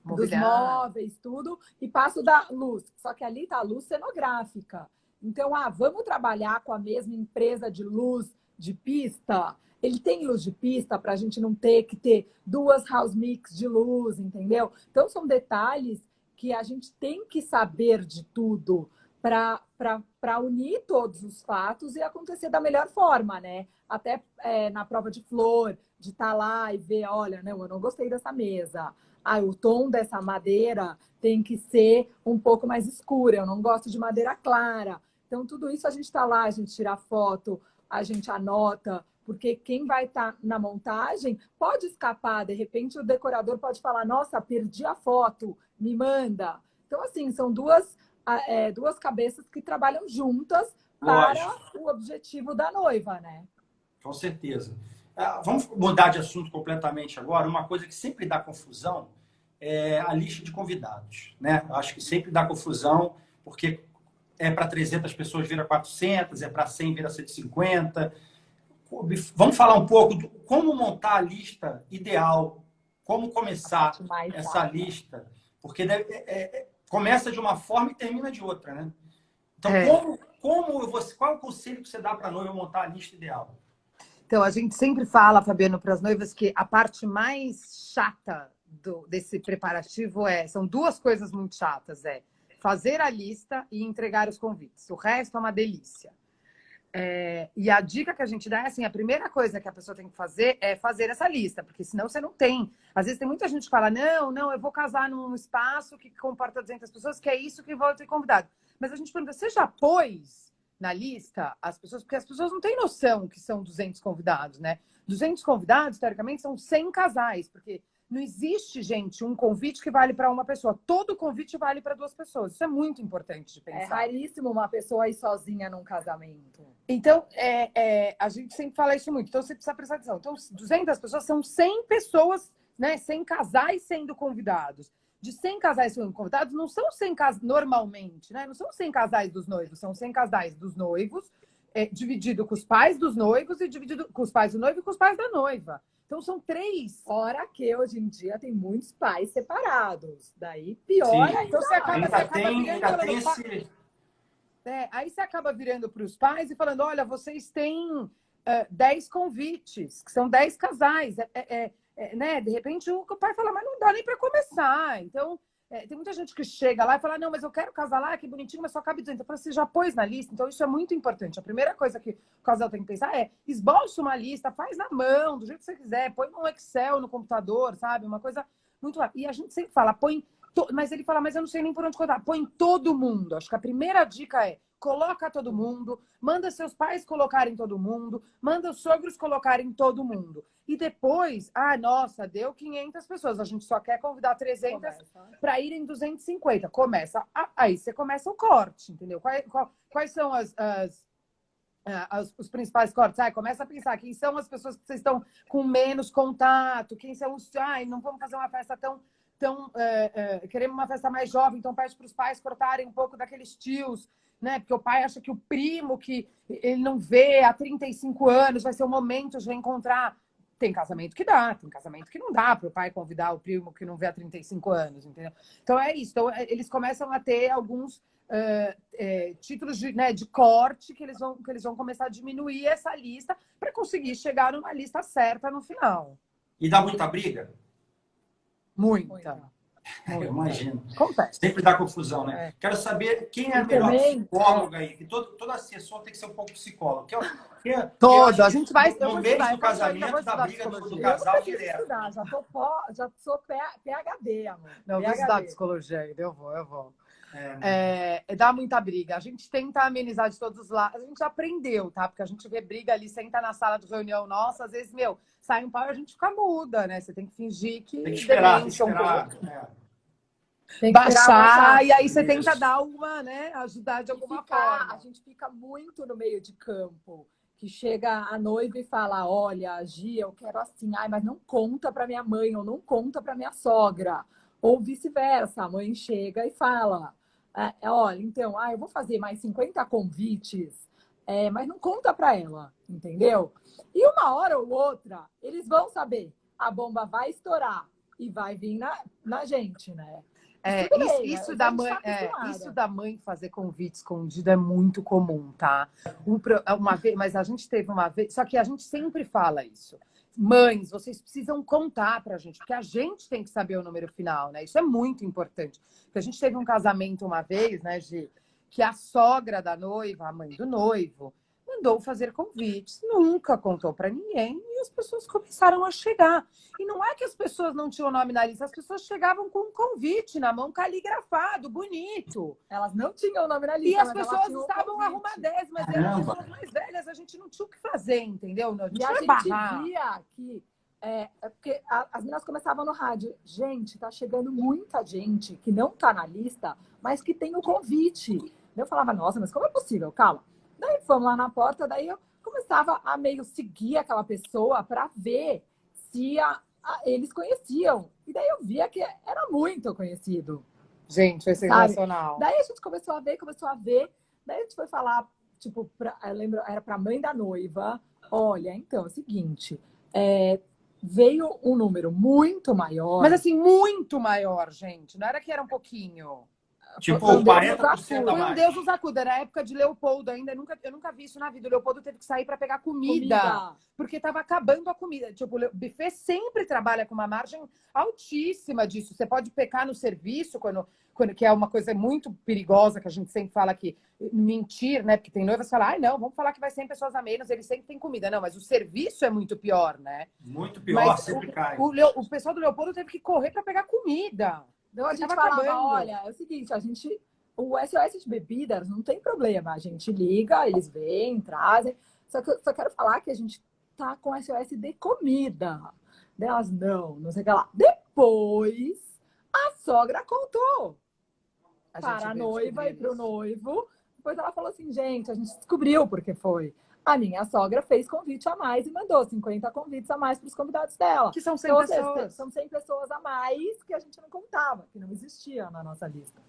Mobiliário. móveis, tudo, e passa o da luz. Só que ali tá a luz cenográfica. Então, vamos trabalhar com a mesma empresa de luz de pista? Ele tem luz de pista para a gente não ter que ter duas house mix de luz, entendeu? Então, são detalhes que a gente tem que saber de tudo para unir todos os fatos e acontecer da melhor forma, né? Até na prova de flor, de estar lá e ver, olha, não, eu não gostei dessa mesa. O tom dessa madeira tem que ser um pouco mais escura, eu não gosto de madeira clara. Então, tudo isso a gente está lá, a gente tira foto, a gente anota, porque quem vai estar na montagem pode escapar, de repente o decorador pode falar, nossa, perdi a foto, me manda. Então, assim, são duas cabeças que trabalham juntas para o objetivo da noiva, né? Com certeza. Vamos mudar de assunto completamente agora. Uma coisa que sempre dá confusão é a lista de convidados, né? Eu acho que sempre dá confusão, porque é para 300 pessoas vira 400, é para 100 vira 150. Vamos falar um pouco de como montar a lista ideal, como começar essa lista, porque começa de uma forma e termina de outra, né? Então, qual é o conselho que você dá para a noiva montar a lista ideal? Então, a gente sempre fala, Fabiano, para as noivas que a parte mais chata desse preparativo são duas coisas muito chatas, fazer a lista e entregar os convites. O resto é uma delícia. E a dica que a gente dá é assim, a primeira coisa que a pessoa tem que fazer é fazer essa lista, porque senão você não tem. Às vezes tem muita gente que fala, não, eu vou casar num espaço que comporta 200 pessoas, que é isso que vou ter convidado. Mas a gente pergunta, você já pôs na lista as pessoas, porque as pessoas não têm noção que são 200 convidados, né? 200 convidados, teoricamente, são 100 casais, porque não existe, gente, um convite que vale para uma pessoa. Todo convite vale para duas pessoas. Isso é muito importante de pensar. É raríssimo uma pessoa ir sozinha num casamento. Então, a gente sempre fala isso muito. Então, você precisa prestar atenção. Então, 200 pessoas são 100 pessoas, né? 100 casais sendo convidados. De 100 casais sendo convidados, não são 100 casais normalmente, né? Não são 100 casais dos noivos, são 100 casais dos noivos, dividido com os pais dos noivos e dividido com os pais do noivo e com os pais da noiva. Então, são 3. Fora que hoje em dia tem muitos pais separados. Daí piora. Então, você acaba aí você acaba virando para os pais e falando, olha, vocês têm 10 convites, que são 10 casais. Né? De repente, o pai fala, mas não dá nem para começar. Então, tem muita gente que chega lá e fala, não, mas eu quero casar lá, que bonitinho, mas só cabe 200. Eu falo, você já pôs na lista? Então, isso é muito importante. A primeira coisa que o casal tem que pensar esboça uma lista, faz na mão, do jeito que você quiser, põe no Excel, no computador, sabe? Uma coisa muito rápida. E a gente sempre fala, mas ele fala, mas eu não sei nem por onde contar. Põe todo mundo. Acho que a primeira dica coloca todo mundo, manda seus pais colocarem todo mundo, manda os sogros colocarem todo mundo. E depois, nossa, deu 500 pessoas, a gente só quer convidar 300 para irem 250. Aí você começa o corte, entendeu? Quais são os principais cortes? Começa a pensar quem são as pessoas que vocês estão com menos contato, quem são os... não vamos fazer uma festa queremos uma festa mais jovem, então pede para os pais cortarem um pouco daqueles tios, né? Porque o pai acha que o primo que ele não vê há 35 anos vai ser o momento de reencontrar. Tem casamento que dá, tem casamento que não dá para o pai convidar o primo que não vê há 35 anos, entendeu? Então é isso. Então, eles começam a ter alguns títulos de corte que eles vão começar a diminuir essa lista para conseguir chegar numa lista certa no final. E dá muita briga? Muita. Eu imagino. Acontece. Sempre dá confusão, né? Quero saber quem é a melhor psicóloga aí. Toda assessor tem que ser um pouco psicólogo. A gente vai... No mês do casamento, da briga do casal direto. Já sou PhD, amor. Não, vou estudar psicologia ainda. Eu vou. Dá muita briga. A gente tenta amenizar de todos os lados. A gente aprendeu, tá? Porque a gente vê briga ali, senta na sala de reunião nossa, às vezes, sai um pau e a gente fica muda, né? Você tem que fingir que... Tem que esperar. Tem que baixar, e aí você tenta dar ajudar de alguma forma. A gente fica muito no meio de campo. que chega a noiva e fala, olha, Gia, eu quero assim, ai, mas não conta para minha mãe, ou não conta para minha sogra. Ou vice-versa, a mãe chega e fala, olha, então, eu vou fazer mais 50 convites, mas não conta para ela, entendeu? E uma hora ou outra, eles vão saber, a bomba vai estourar e vai vir na gente, né? Isso da mãe fazer convite escondido é muito comum, tá? Uma vez, mas a gente teve uma vez, só que a gente sempre fala isso. Mães, vocês precisam contar pra gente, porque a gente tem que saber o número final, né? Isso é muito importante. Porque a gente teve um casamento uma vez, né, Gi, que a sogra da noiva, a mãe do noivo, mandou fazer convites, nunca contou para ninguém e as pessoas começaram a chegar. E não é que as pessoas não tinham nome na lista, as pessoas chegavam com um convite na mão, caligrafado, bonito. Elas não tinham o nome na lista. E as pessoas estavam arrumadésimas, mas eram pessoas mais velhas, a gente não tinha o que fazer, entendeu? A gente, e a gente via que porque as meninas começavam no rádio. Gente, tá chegando muita gente que não tá na lista, mas que tem o convite. Eu falava, nossa, mas como é possível? Calma. Daí fomos lá na porta, daí eu começava a meio seguir aquela pessoa para ver se eles conheciam. E daí eu via que era muito conhecido. Gente, foi sensacional. Sabe? Daí a gente começou a ver. Daí a gente foi falar, tipo, eu lembro, era para a mãe da noiva. Olha, então, é o seguinte, veio um número muito maior. Mas assim, muito maior, gente. Não era que era um pouquinho. Tipo, 40% a Foi mais. um Deus nos acuda. Era a época de Leopoldo ainda. Eu nunca vi isso na vida. O Leopoldo teve que sair para pegar comida. Porque estava acabando a comida. Tipo, o buffet sempre trabalha com uma margem altíssima disso. Você pode pecar no serviço, que é uma coisa muito perigosa, que a gente sempre fala que mentir, né? Porque tem noivas que falam, não, vamos falar que vai 100 pessoas a menos, eles sempre têm comida. Não, mas o serviço é muito pior, né? Muito pior, mas sempre cai. O pessoal do Leopoldo teve que correr para pegar comida. Então a gente falava, olha, é o seguinte, o SOS de bebidas não tem problema, a gente liga, eles vêm, trazem, só que eu só quero falar que a gente tá com SOS de comida. Delas, não sei o que lá. Depois, a sogra contou para a noiva e para o noivo, depois ela falou assim, gente, a gente descobriu porque foi. A minha sogra fez convite a mais e mandou 50 convites a mais para os convidados dela. Que são 100 pessoas. São 100 pessoas a mais que a gente não contava, que não existia na nossa lista.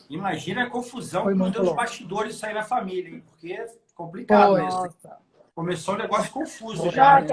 Imagina a confusão que não deu os bastidores sair na família, hein? Porque é complicado isso. Começou um negócio confuso já. Né?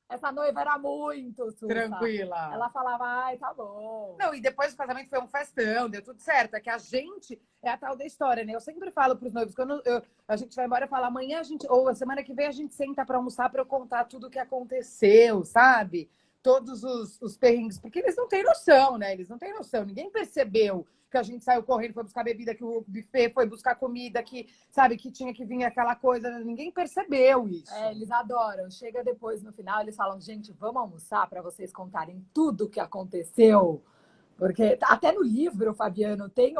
Essa noiva era muito tranquila. Ela falava, ai, tá bom. Não, e depois do casamento foi um festão, deu tudo certo. É que a gente é a tal da história, né? Eu sempre falo para os noivos, quando a gente vai embora, eu falo, amanhã ou a semana que vem a gente senta para almoçar para eu contar tudo o que aconteceu, sabe? Todos os perrengues, porque eles não têm noção, né? Eles não têm noção. Ninguém percebeu que a gente saiu correndo, foi buscar bebida, que o buffet foi buscar comida, que, sabe, que tinha que vir aquela coisa. Ninguém percebeu isso. Eles adoram. Chega depois, no final, eles falam, gente, vamos almoçar para vocês contarem tudo o que aconteceu. Porque até no livro, Fabiano, tem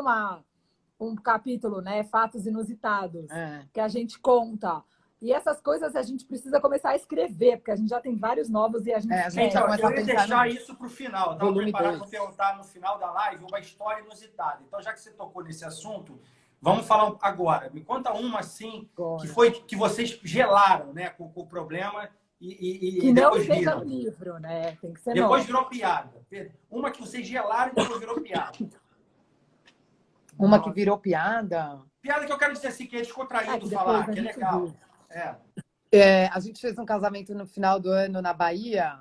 um capítulo, né? Fatos inusitados, que a gente conta. E essas coisas a gente precisa começar a escrever, porque a gente já tem vários novos e a gente... Então, eu ia deixar isso para o final. Estava preparado para perguntar no final da live uma história inusitada. Então, já que você tocou nesse assunto, vamos falar agora. Me conta uma, assim, que vocês gelaram, né, com o problema e que não esteja no livro, né? Tem que ser depois virou piada. Uma que vocês gelaram e depois virou piada. Uma que virou piada? Piada que eu quero dizer assim, que é descontraído falar, que é legal. A gente fez um casamento no final do ano na Bahia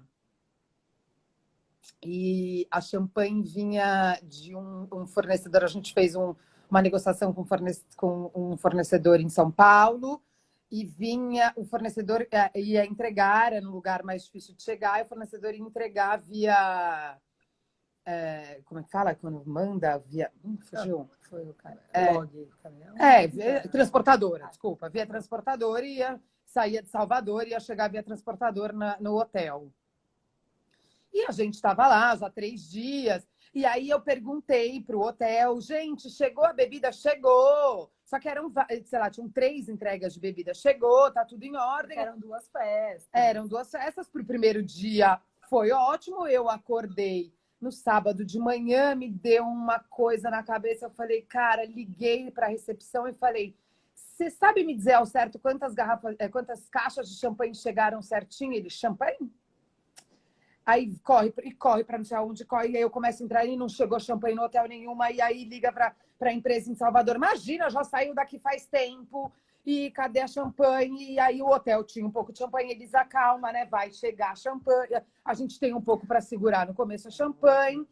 e a champanhe vinha de um fornecedor. A gente fez uma negociação com um fornecedor em São Paulo e vinha o fornecedor ia entregar, era num lugar mais difícil de chegar, e o fornecedor ia entregar via... como é que fala? Quando manda via... fugiu. Foi o cara. Transportadora, desculpa. Via transportadora e saía de Salvador e ia chegar via transportador no hotel. E a gente estava lá já 3 dias. E aí eu perguntei para o hotel, gente, chegou a bebida? Chegou! Só que sei lá, tinham 3 entregas de bebida. Chegou, tá tudo em ordem. Eram 2 festas. Eram 2 festas. Para o primeiro dia foi ótimo. Eu acordei no sábado de manhã, me deu uma coisa na cabeça. Eu falei, cara, liguei para a recepção e falei, Você sabe me dizer ao certo quantas caixas de champanhe chegaram certinho? Ele, champanhe? Aí corre para não sei aonde, corre. E aí eu começo a entrar e não chegou champanhe no hotel nenhuma. E aí liga para a empresa em Salvador. Imagina, já saiu daqui faz tempo. E cadê a champanhe? E aí o hotel tinha um pouco de champanhe. Eles acalma, né? Vai chegar champanhe. A gente tem um pouco para segurar no começo a champanhe.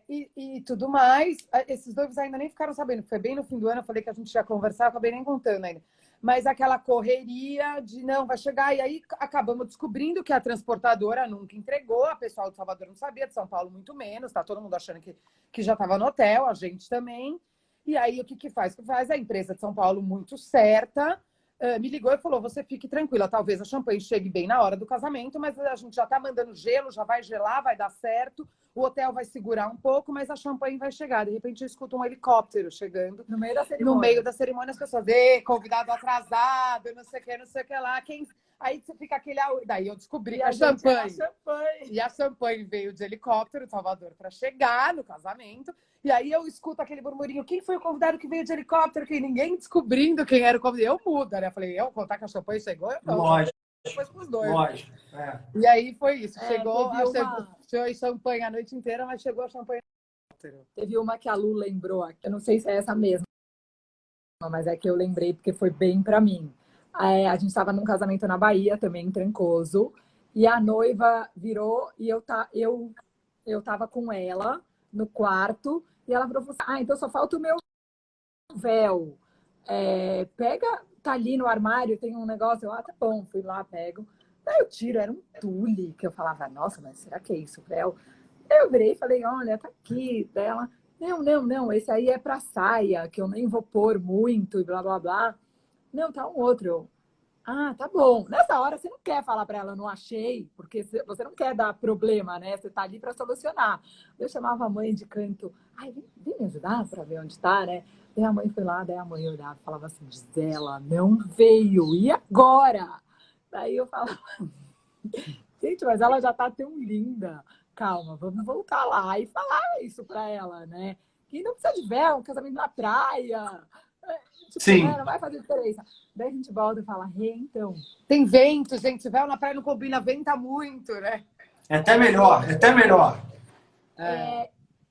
E tudo mais. Esses dois ainda nem ficaram sabendo. Foi bem no fim do ano. Eu falei que a gente ia conversar. Eu acabei nem contando ainda. Mas aquela correria de não, vai chegar. E aí acabamos descobrindo que a transportadora nunca entregou. A pessoal de Salvador não sabia, de São Paulo muito menos. Tá todo mundo achando que já estava no hotel, a gente também. E aí o que faz? A empresa de São Paulo, muito certa, me ligou e falou, você fique tranquila, talvez a champanhe chegue bem na hora do casamento, mas a gente já está mandando gelo, já vai gelar, vai dar certo. O hotel vai segurar um pouco, mas a champanhe vai chegar. De repente eu escuto um helicóptero chegando. No meio da cerimônia. No meio da cerimônia, as pessoas, convidado atrasado, não sei o que lá. Aí você fica aquele... Daí eu descobri que a champanhe. E a champanhe veio de helicóptero de Salvador para chegar no casamento. E aí eu escuto aquele murmurinho. Quem foi o convidado que veio de helicóptero? Que ninguém descobrindo quem era o convidado. Eu mudo, né? Eu falei, eu contar que a champanhe chegou? Eu não. Lógico. Depois pros dois. Lógico. E aí foi isso. Chegou champanhe a noite inteira, mas chegou a champanhe. Teve uma que a Lu lembrou, eu não sei se é essa mesma, mas é que eu lembrei porque foi bem para mim. A gente estava num casamento na Bahia, também em Trancoso, e a noiva virou e eu tava com ela no quarto, e ela falou assim, então só falta o meu véu. Pega, tá ali no armário, tem um negócio, tá bom, fui lá, pego. Daí eu tiro, era um tule, que eu falava, nossa, mas será que é isso, véu? Eu virei e falei, olha, tá aqui, dela. Não, esse aí é pra saia, que eu nem vou pôr muito e blá, blá, blá. Não, tá um outro. Tá bom. Nessa hora, você não quer falar pra ela, não achei, porque você não quer dar problema, né? Você tá ali pra solucionar. Eu chamava a mãe de canto, vem me ajudar pra ver onde tá, né? Daí a mãe foi lá, daí a mãe olhava e falava assim, Gisela, não veio, e agora? Daí eu falava, gente, mas ela já tá tão linda. Calma, vamos voltar lá e falar isso pra ela, né? Que não precisa de véu, um casamento na praia. Sim. Não vai fazer diferença. Daí a gente volta e fala, então. Tem vento, gente. Véu na praia não combina, venta muito, né? É até melhor, é até melhor.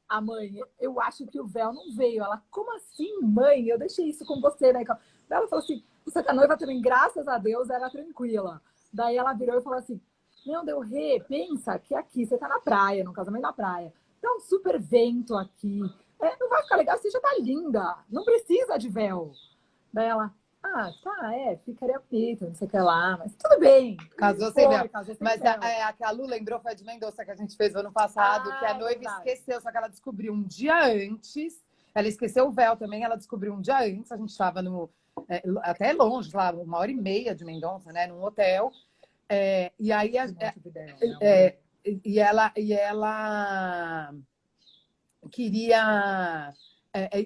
A mãe, eu acho que o véu não veio. Ela, como assim, mãe? Eu deixei isso com você, né? Ela falou assim, você que a noiva também, graças a Deus, era tranquila. Daí ela virou e falou assim, não, pensa que aqui você tá na praia, no casamento na praia. Tá um super vento aqui. Não vai ficar legal, você já tá linda. Não precisa de véu. Daí ela, ficaria bonito, não sei o que lá, mas tudo bem. Casou sem véu. Mas a que a Lu lembrou foi a de Mendonça, que a gente fez no ano passado, que a noiva esqueceu, só que ela descobriu um dia antes. Ela esqueceu o véu também, ela descobriu um dia antes. A gente estava até longe, lá, 1h30 de Mendonça, né, num hotel. E aí ela queria...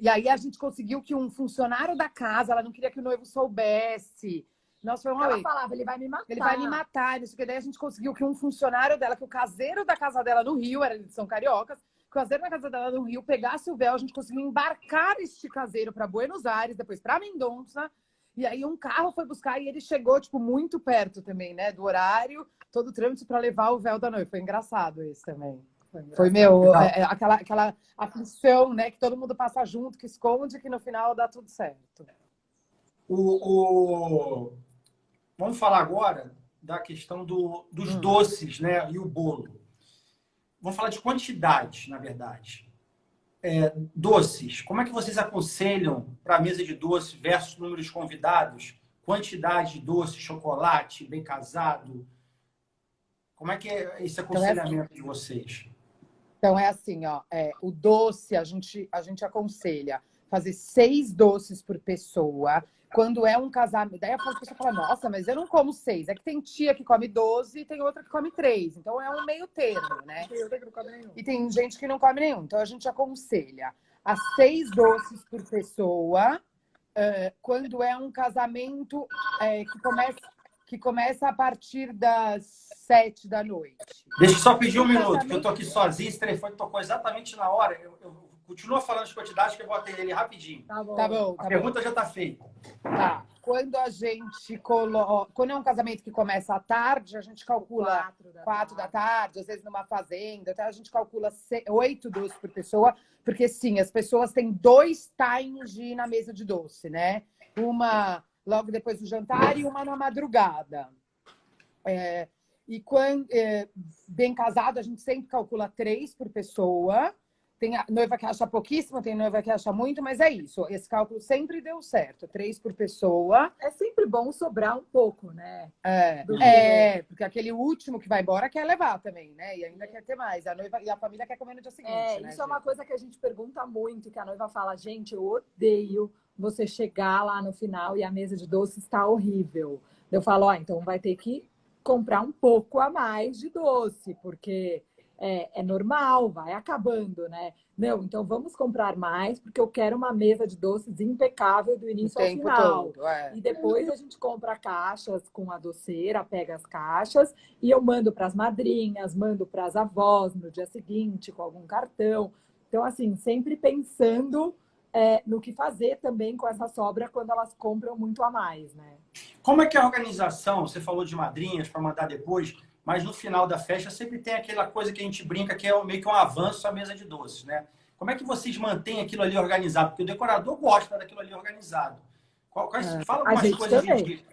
e aí a gente conseguiu que um funcionário da casa, ela não queria que o noivo soubesse. Nossa, foi uma ela falava, ele vai me matar. Ele vai me matar. Isso que daí a gente conseguiu que um funcionário dela, que o caseiro da casa dela no Rio, eles são cariocas, que o caseiro da casa dela no Rio pegasse o véu, a gente conseguiu embarcar este caseiro para Buenos Aires, depois para Mendonça. E aí um carro foi buscar e ele chegou, tipo, muito perto também, né? Do horário, todo o trâmite para levar o véu da noiva. Foi engraçado esse também. Foi aquela aflição, né? Que todo mundo passa junto, que esconde, que no final dá tudo certo. Vamos falar agora da questão dos doces, né? E o bolo. Vamos falar de quantidade, na verdade. Doces. Como é que vocês aconselham para a mesa de doces versus número de convidados? Quantidade de doce, chocolate, bem casado? Como é que é esse aconselhamento de vocês? Então, é assim, o doce a gente aconselha fazer 6 doces por pessoa. Quando é um casamento, daí a pessoa fala, nossa, mas eu não como 6. É que tem tia que come 12 e tem outra que come 3. Então, é um meio termo, né? Tem outra que não come nenhum. E tem gente que não come nenhum. Então, a gente aconselha a 6 doces por pessoa. Quando é um casamento que começa a partir das 7 da noite. Deixa eu só pedir um minuto, que eu tô aqui sozinho, esse telefone tocou exatamente na hora. Eu continua falando as quantidades que eu vou atender ele rapidinho. Tá bom. Tá bom, A tá pergunta bom. já está feita. Tá. Quando a gente coloca. Quando é um casamento que começa à tarde, a gente calcula 4 da tarde, às vezes numa fazenda, até a gente calcula 8 doces por pessoa, porque sim, as pessoas têm 2 times de ir na mesa de doce, né? Uma logo depois do jantar e uma na madrugada. E quando bem casado, a gente sempre calcula 3 por pessoa. Tem a noiva que acha pouquíssimo, tem noiva que acha muito, mas é isso. Esse cálculo sempre deu certo. 3 por pessoa. É sempre bom sobrar um pouco, né? Porque aquele último que vai embora quer levar também, né? E ainda quer ter mais. A noiva e a família quer comer no dia seguinte, né, Isso é uma coisa que a gente pergunta muito, que a noiva fala, gente, eu odeio você chegar lá no final e a mesa de doce está horrível. Eu falo, ó, então vai ter que comprar um pouco a mais de doce, porque é normal, vai acabando, né? Não, então vamos comprar mais, porque eu quero uma mesa de doces impecável do início ao final. Todo, E depois a gente compra caixas com a doceira, pega as caixas e eu mando para as madrinhas, mando para as avós no dia seguinte, com algum cartão. Então, assim, sempre pensando no que fazer também com essa sobra quando elas compram muito a mais, né? Como é que é a organização? Você falou de madrinhas para mandar depois, mas no final da festa sempre tem aquela coisa que a gente brinca que é meio que um avanço à mesa de doces, né? Como é que vocês mantêm aquilo ali organizado? Porque o decorador gosta daquilo ali organizado. Fala algumas coisas também.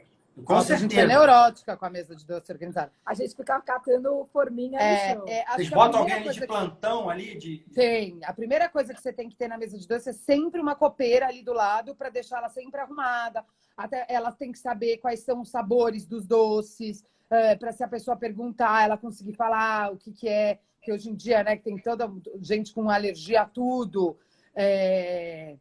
Com a gente é certeza. neurótica com a mesa de doce organizada. A gente fica catando forminha no chão. Vocês botam alguém ali de plantão ali? Tem. A primeira coisa que você tem que ter na mesa de doce é sempre uma copeira ali do lado para deixar ela sempre arrumada. Até ela tem que saber quais são os sabores dos doces, para se a pessoa perguntar, ela conseguir falar o que é. Que hoje em dia, né, que tem toda gente com alergia a tudo. E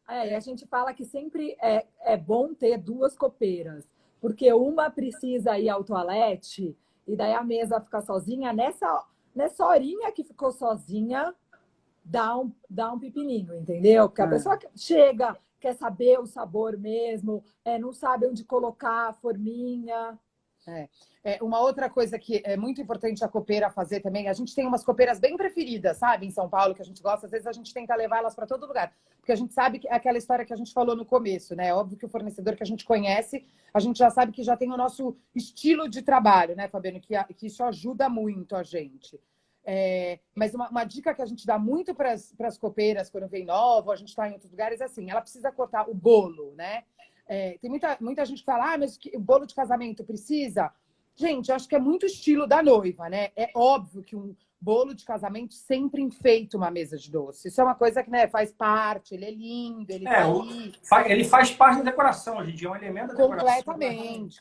a gente fala que sempre é bom ter 2 copeiras, porque uma precisa ir ao toalete e daí a mesa fica sozinha. Nessa horinha que ficou sozinha, dá um pepininho, entendeu? Porque a pessoa chega, quer saber o sabor mesmo, não sabe onde colocar a forminha. Uma outra coisa que é muito importante a copeira fazer também, a gente tem umas copeiras bem preferidas, sabe, em São Paulo, que a gente gosta, às vezes a gente tenta levar elas para todo lugar, porque a gente sabe que é aquela história que a gente falou no começo, né? Óbvio que o fornecedor que a gente conhece, a gente já sabe que já tem o nosso estilo de trabalho, né, Fabiano, que isso ajuda muito a gente. Mas uma dica que a gente dá muito para as copeiras quando vem nova, a gente está em outros lugares, é assim, ela precisa cortar o bolo, né? Tem muita gente que fala, mas o bolo de casamento precisa? Gente, eu acho que é muito estilo da noiva, né? É óbvio que um bolo de casamento sempre enfeita uma mesa de doce. Isso é uma coisa que, né, faz parte, ele é lindo, ele ele faz parte da decoração hoje em dia, é um elemento da decoração.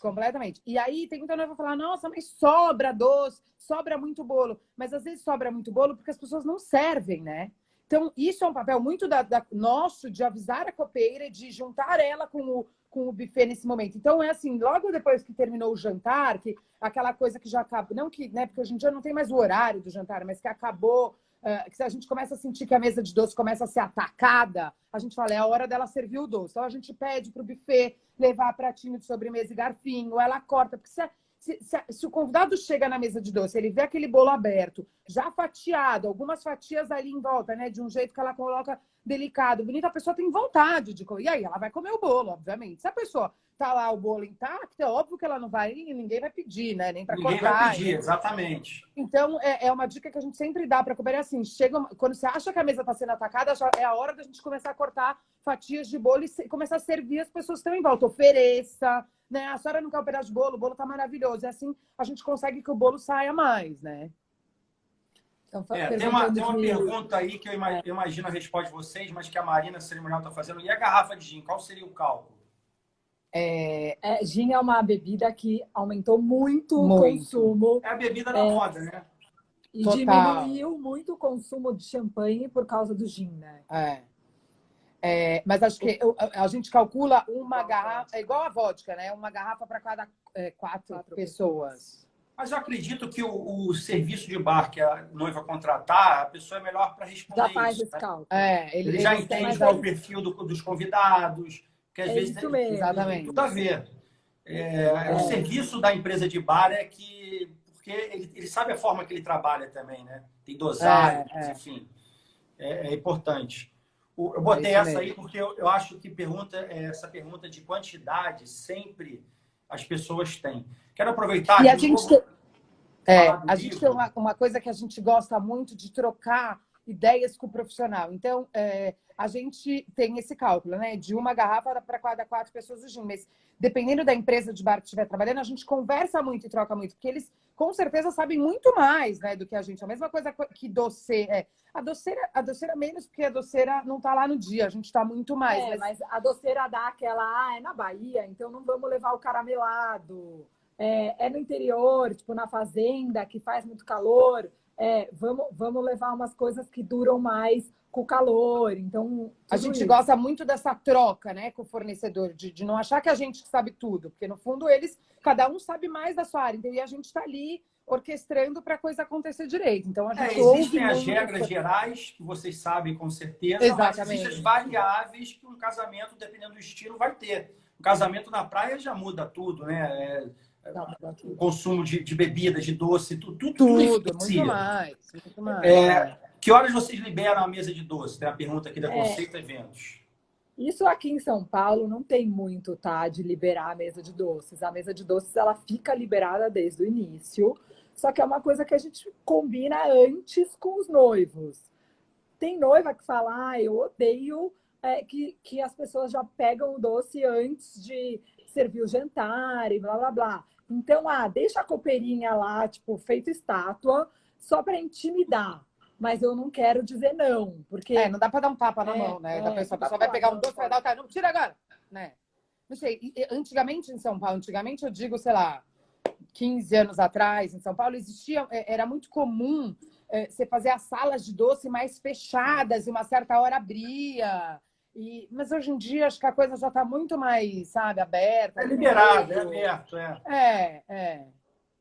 Completamente. E aí tem muita noiva que fala, nossa, mas sobra doce, sobra muito bolo. Mas às vezes sobra muito bolo porque as pessoas não servem, né? Então, isso é um papel muito nosso de avisar a copeira, de juntar ela com o buffet nesse momento. Então, é assim, logo depois que terminou o jantar, que aquela coisa que já acabou, não que, né, porque hoje em dia não tem mais o horário do jantar, mas que acabou, que a gente começa a sentir que a mesa de doce começa a ser atacada, a gente fala, é a hora dela servir o doce. Então, a gente pede para o buffet levar pratinho de sobremesa e garfinho, ela corta, porque se o convidado chega na mesa de doce, ele vê aquele bolo aberto, já fatiado, algumas fatias ali em volta, né? De um jeito que ela coloca delicado, bonito, a pessoa tem vontade de comer. E aí, ela vai comer o bolo, obviamente. Se a pessoa tá lá o bolo intacto, é óbvio que ela não vai, ninguém vai pedir, né? Nem para cortar. Ninguém vai pedir, exatamente. Então, é uma dica que a gente sempre dá para comer, assim, quando você acha que a mesa está sendo atacada, é a hora da gente começar a cortar fatias de bolo e começar a servir as pessoas que estão em volta. Ofereça, né? A senhora não quer um pedaço de bolo, o bolo tá maravilhoso. E assim a gente consegue que o bolo saia mais, né? Então, tem uma pergunta aí que eu imagino a resposta de vocês, mas que a Marina Cerimonial está fazendo. E a garrafa de gin, qual seria o cálculo? Gin é uma bebida que aumentou muito o consumo. É a bebida da moda, né? E diminuiu muito o consumo de champanhe por causa do gin, né? Mas acho que a gente calcula uma garrafa, é igual a vodka, né? Uma garrafa para cada 4 pessoas. Mas eu acredito que o serviço de bar que a noiva contratar, a pessoa é melhor para responder já faz isso. esse cálculo. Ele já entende qual é o perfil dos convidados, que às vezes isso mesmo. Exatamente. Tem tudo a ver. O serviço da empresa de bar é que... Porque ele sabe a forma que ele trabalha também, né? Tem dosagem, enfim. É importante. Eu botei isso essa aí mesmo. porque eu acho que essa pergunta de quantidade sempre as pessoas têm. Quero aproveitar E a de gente novo falar do a gente tem livro. uma coisa que a gente gosta muito de trocar ideias com o profissional. Então, a gente tem esse cálculo, né? De uma garrafa para cada 4 pessoas do gin. Mas dependendo da empresa de bar que estiver trabalhando, a gente conversa muito e troca muito, porque eles com certeza sabem muito mais, né, do que a gente. A mesma coisa que doceira. A doceira menos, porque a doceira não está lá no dia, a gente está muito mais. Mas a doceira dá aquela, é na Bahia, então não vamos levar o caramelado. É no interior, tipo na fazenda, que faz muito calor. Vamos levar umas coisas que duram mais com o calor. Então, A tudo gente isso. gosta muito dessa troca, né, com o fornecedor, de não achar que a gente sabe tudo, porque no fundo cada um sabe mais da sua área, então, e a gente está ali orquestrando para a coisa acontecer direito. Então a gente ouve Existem as muito. regras gerais, que vocês sabem com certeza, mas existem as Exatamente. variáveis que um casamento, dependendo do estilo, vai ter. Um casamento na praia já muda tudo, né? O consumo de bebidas, de doce, tudo Tudo, influencia. muito mais. Muito mais. Que horas vocês liberam a mesa de doce? Tem a pergunta aqui da Conceito Eventos. Isso aqui em São Paulo não tem muito, tá? De liberar a mesa de doces. A mesa de doces, ela fica liberada desde o início. Só que é uma coisa que a gente combina antes com os noivos. Tem noiva que fala, eu odeio que as pessoas já pegam o doce antes de servir o jantar e blá, blá, blá. Então, deixa a copeirinha lá, tipo, feito estátua, só para intimidar. Mas eu não quero dizer não, porque... Não dá para dar um tapa na mão, né? A pessoa vai pegar um doce, vai dar o cara, não, tira agora, né? Não sei, antigamente em São Paulo, eu digo, sei lá, 15 anos atrás, em São Paulo, era muito comum você fazer as salas de doce mais fechadas e uma certa hora abria. Mas hoje em dia acho que a coisa já está muito mais, sabe, aberta. É liberado, é aberto,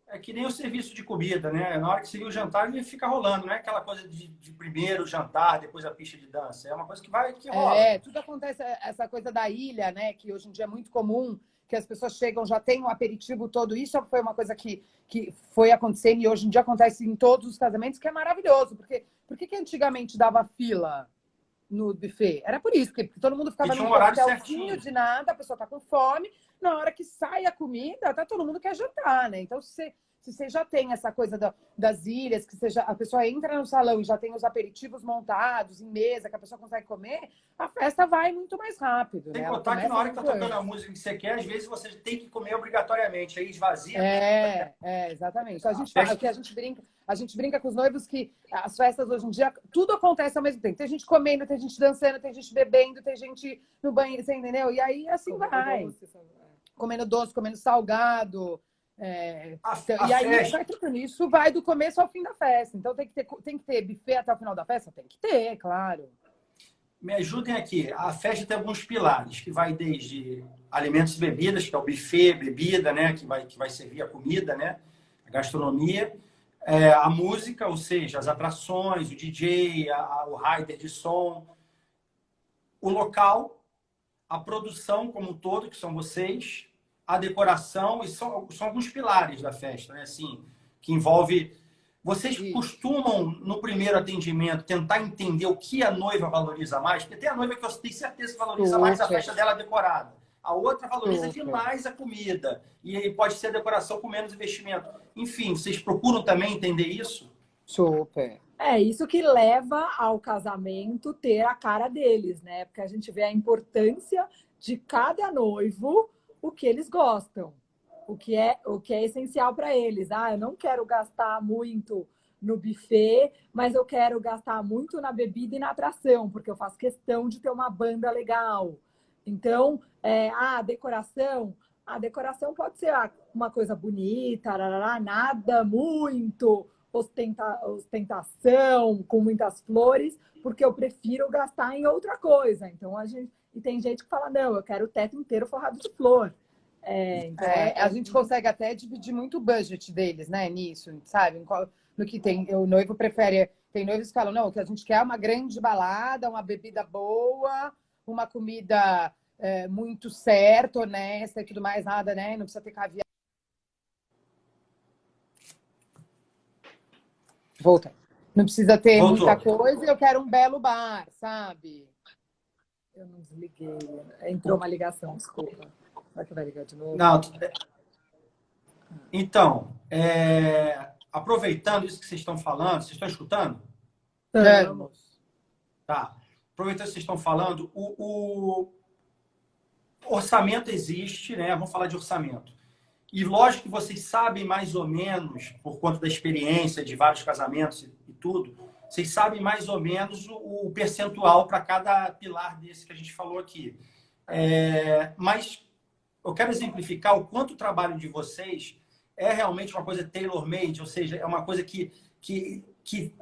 É que nem o serviço de comida, né? Na hora que seguir o jantar, ele fica rolando, não é aquela coisa de primeiro jantar, depois a pista de dança. É uma coisa que rola. Tudo acontece, essa coisa da ilha, né? Que hoje em dia é muito comum, que as pessoas chegam, já tem um aperitivo todo. Isso foi uma coisa que foi acontecendo e hoje em dia acontece em todos os casamentos, que é maravilhoso. Por que antigamente dava fila no buffet? Era por isso, porque todo mundo ficava tinha num um horário coquetelzinho certinho. de nada, a pessoa tá com fome. Na hora que sai a comida, todo mundo quer jantar, né? Então, se você já tem essa coisa das ilhas, que a pessoa entra no salão e já tem os aperitivos montados em mesa, que a pessoa consegue comer, a festa vai muito mais rápido. Sem né? contar que na hora que tá tocando a música que você quer, às vezes você tem que comer obrigatoriamente, aí esvazia. Exatamente. O que a gente brinca com os noivos que as festas hoje em dia, tudo acontece ao mesmo tempo. Tem gente comendo, tem gente dançando, tem gente bebendo, tem gente no banheiro, você entendeu? E aí assim vai. Comendo doce, comendo salgado. E aí vai trocando. Isso vai do começo ao fim da festa. Então tem que ter buffet até o final da festa? Tem que ter, claro. Me ajudem aqui. A festa tem alguns pilares, que vai desde alimentos e bebidas, que é o buffet, bebida, né? Que vai servir a comida, né? A gastronomia. A música, ou seja, as atrações, o DJ, o rider de som. O local, a produção como um todo, que são vocês, a decoração, e são alguns pilares da festa, né? Assim, que envolve... Vocês costumam, no primeiro atendimento, tentar entender o que a noiva valoriza mais? Porque tem a noiva que eu tenho certeza que valoriza mais a festa dela decorada. A outra valoriza demais a comida. E aí pode ser a decoração com menos investimento. Enfim, vocês procuram também entender isso? Super. É isso que leva ao casamento ter a cara deles, né? Porque a gente vê a importância de cada noivo, o que eles gostam, o que é essencial para eles. Eu não quero gastar muito no buffet, mas eu quero gastar muito na bebida e na atração, porque eu faço questão de ter uma banda legal. Então, a decoração pode ser uma coisa bonita, nada muito ostentação, com muitas flores, porque eu prefiro gastar em outra coisa. Então, e tem gente que fala, não, eu quero o teto inteiro forrado de flor. A gente consegue até dividir muito o budget deles, né, nisso, sabe? No que tem, o noivo prefere... Tem noivos que falam, não, o que a gente quer é uma grande balada, uma bebida boa, uma comida muito certa, honesta e tudo mais, nada, né? Não precisa ter caviar. Volta. Não precisa ter Voltou. muita coisa, eu quero um belo bar, sabe? Eu não desliguei. Entrou uma ligação, desculpa. Será que vai ligar de novo? Não, então, aproveitando isso que vocês estão falando, vocês estão escutando? Vamos. Tá. Aproveitando que vocês estão falando, o orçamento existe, né? Vamos falar de orçamento. E lógico que vocês sabem mais ou menos, por conta da experiência de vários casamentos e tudo, vocês sabem mais ou menos o percentual para cada pilar desse que a gente falou aqui. Mas eu quero exemplificar o quanto o trabalho de vocês é realmente uma coisa tailor-made, ou seja, é uma coisa que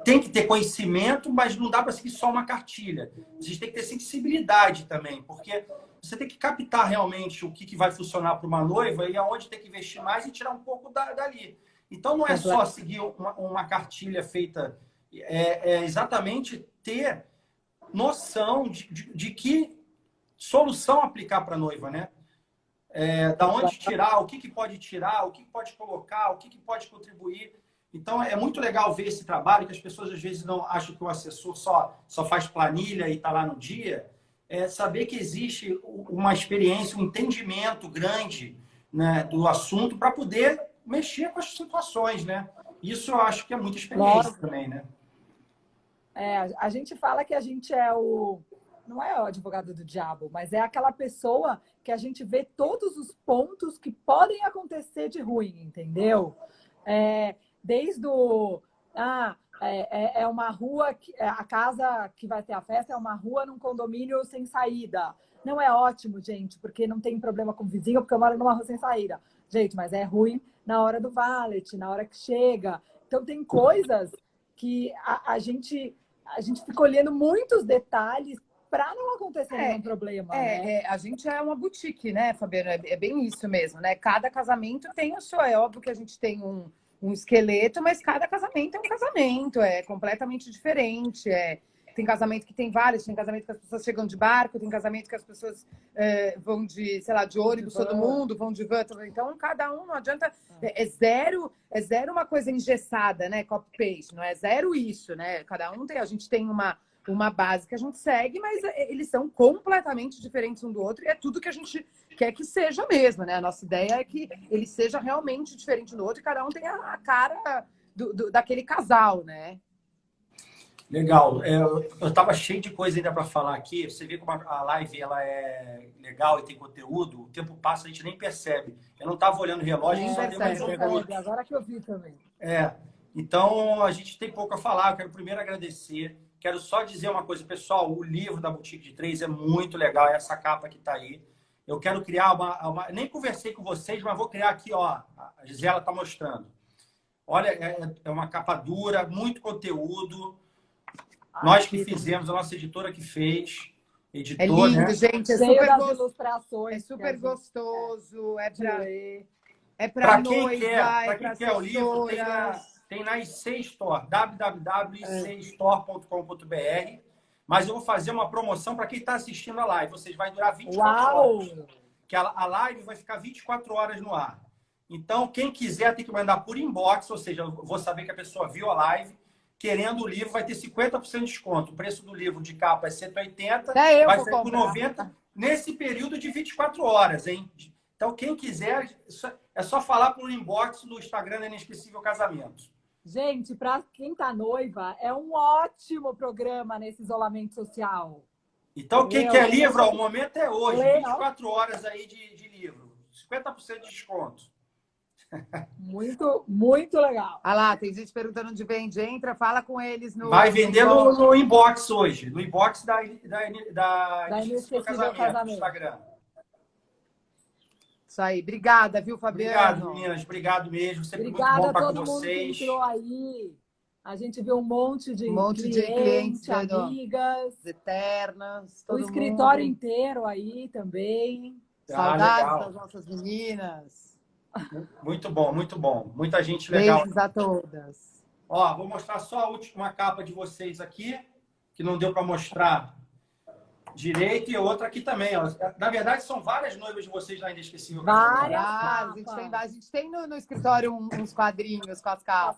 tem que ter conhecimento, mas não dá para seguir só uma cartilha. Vocês têm que ter sensibilidade também, porque você tem que captar realmente o que vai funcionar para uma noiva e aonde tem que investir mais e tirar um pouco dali. Então, não é só seguir uma cartilha feita, é exatamente ter noção de que solução aplicar para a noiva, né? Da onde tirar, o que pode tirar, o que pode colocar, o que pode contribuir. Então, é muito legal ver esse trabalho, que as pessoas às vezes não acham que o assessor só faz planilha e está lá no dia. Saber que existe uma experiência, um entendimento grande, né, do assunto para poder mexer com as situações, né? Isso eu acho que é muita experiência também, né? A gente fala que a gente não é o advogado do diabo, mas é aquela pessoa que a gente vê todos os pontos que podem acontecer de ruim, entendeu? Desde uma rua, a casa que vai ter a festa é uma rua num condomínio sem saída. Não é ótimo, gente, porque não tem problema com o vizinho, porque eu moro numa rua sem saída. Gente, mas é ruim na hora do valet, na hora que chega. Então, tem coisas que a gente fica olhando muitos detalhes para não acontecer nenhum problema. A gente é uma boutique, né, Fabiana? É bem isso mesmo, né? Cada casamento tem o seu. É óbvio que a gente tem um esqueleto, mas cada casamento é um casamento, é completamente diferente. Tem casamento que tem vários, tem casamento que as pessoas chegam de barco, tem casamento que as pessoas vão de, sei lá, de ônibus, todo mundo, vão de van. Então, cada um não adianta. É zero uma coisa engessada, né? Copy-paste, não é zero isso, né? Cada um tem, a gente tem uma base que a gente segue, mas eles são completamente diferentes um do outro e é tudo que a gente quer que seja mesmo, né? A nossa ideia é que ele seja realmente diferente um do outro e cada um tenha a cara daquele casal, né? Legal. Eu estava cheio de coisa ainda para falar aqui. Você vê como a live ela é legal e tem conteúdo. O tempo passa, a gente nem percebe. Eu não estava olhando o relógio, a gente só deu mais um minuto. Agora que eu vi também. Então, a gente tem pouco a falar. Eu quero primeiro agradecer. Quero só dizer uma coisa, pessoal. O livro da Boutique de Três é muito legal. Essa capa que está aí. Eu quero criar nem conversei com vocês, mas vou criar aqui, ó. A Gisela está mostrando. Olha, é uma capa dura, muito conteúdo. Nós que fizemos, a nossa editora que fez. Editor, é lindo, né? gente. É super gostoso. Para quem quer o livro, tem na IC Store, www.icstore.com.br. Mas eu vou fazer uma promoção para quem está assistindo a live. Vocês vai durar 24 horas. Que a live vai ficar 24 horas no ar. Então, quem quiser tem que mandar por inbox, ou seja, eu vou saber que a pessoa viu a live. Querendo o livro, vai ter 50% de desconto. O preço do livro de capa é 180, vai sair por 90 nesse período de 24 horas, hein? Então, quem quiser, é só falar por inbox do Instagram da Inesquecível Casamento. Gente, para quem tá noiva, é um ótimo programa nesse isolamento social. Então, quem quer livro, o momento é hoje. 24 horas aí de livro. 50% de desconto. Muito, muito legal. Ah lá, tem gente perguntando onde vende. Entra, fala com eles no... Vai vender no inbox hoje. No inbox da Inesquecível Casamento. No Instagram. Isso aí. Obrigada, viu, Fabiana? Obrigado, meninas. Obrigado mesmo. Sempre Obrigada muito bom estar a todo com mundo vocês. que entrou aí. A gente viu um monte de clientes, amigas. Eternas. O escritório inteiro aí também. Saudades das nossas meninas. Muito bom, muito bom. Muita gente legal. Beijos a todas. Ó, vou mostrar só a última capa de vocês aqui, que não deu para mostrar direito, e outra aqui também. Ó. Na verdade, são várias noivas de vocês lá Inesquecível. Várias a gente tem no escritório uns quadrinhos com as capas.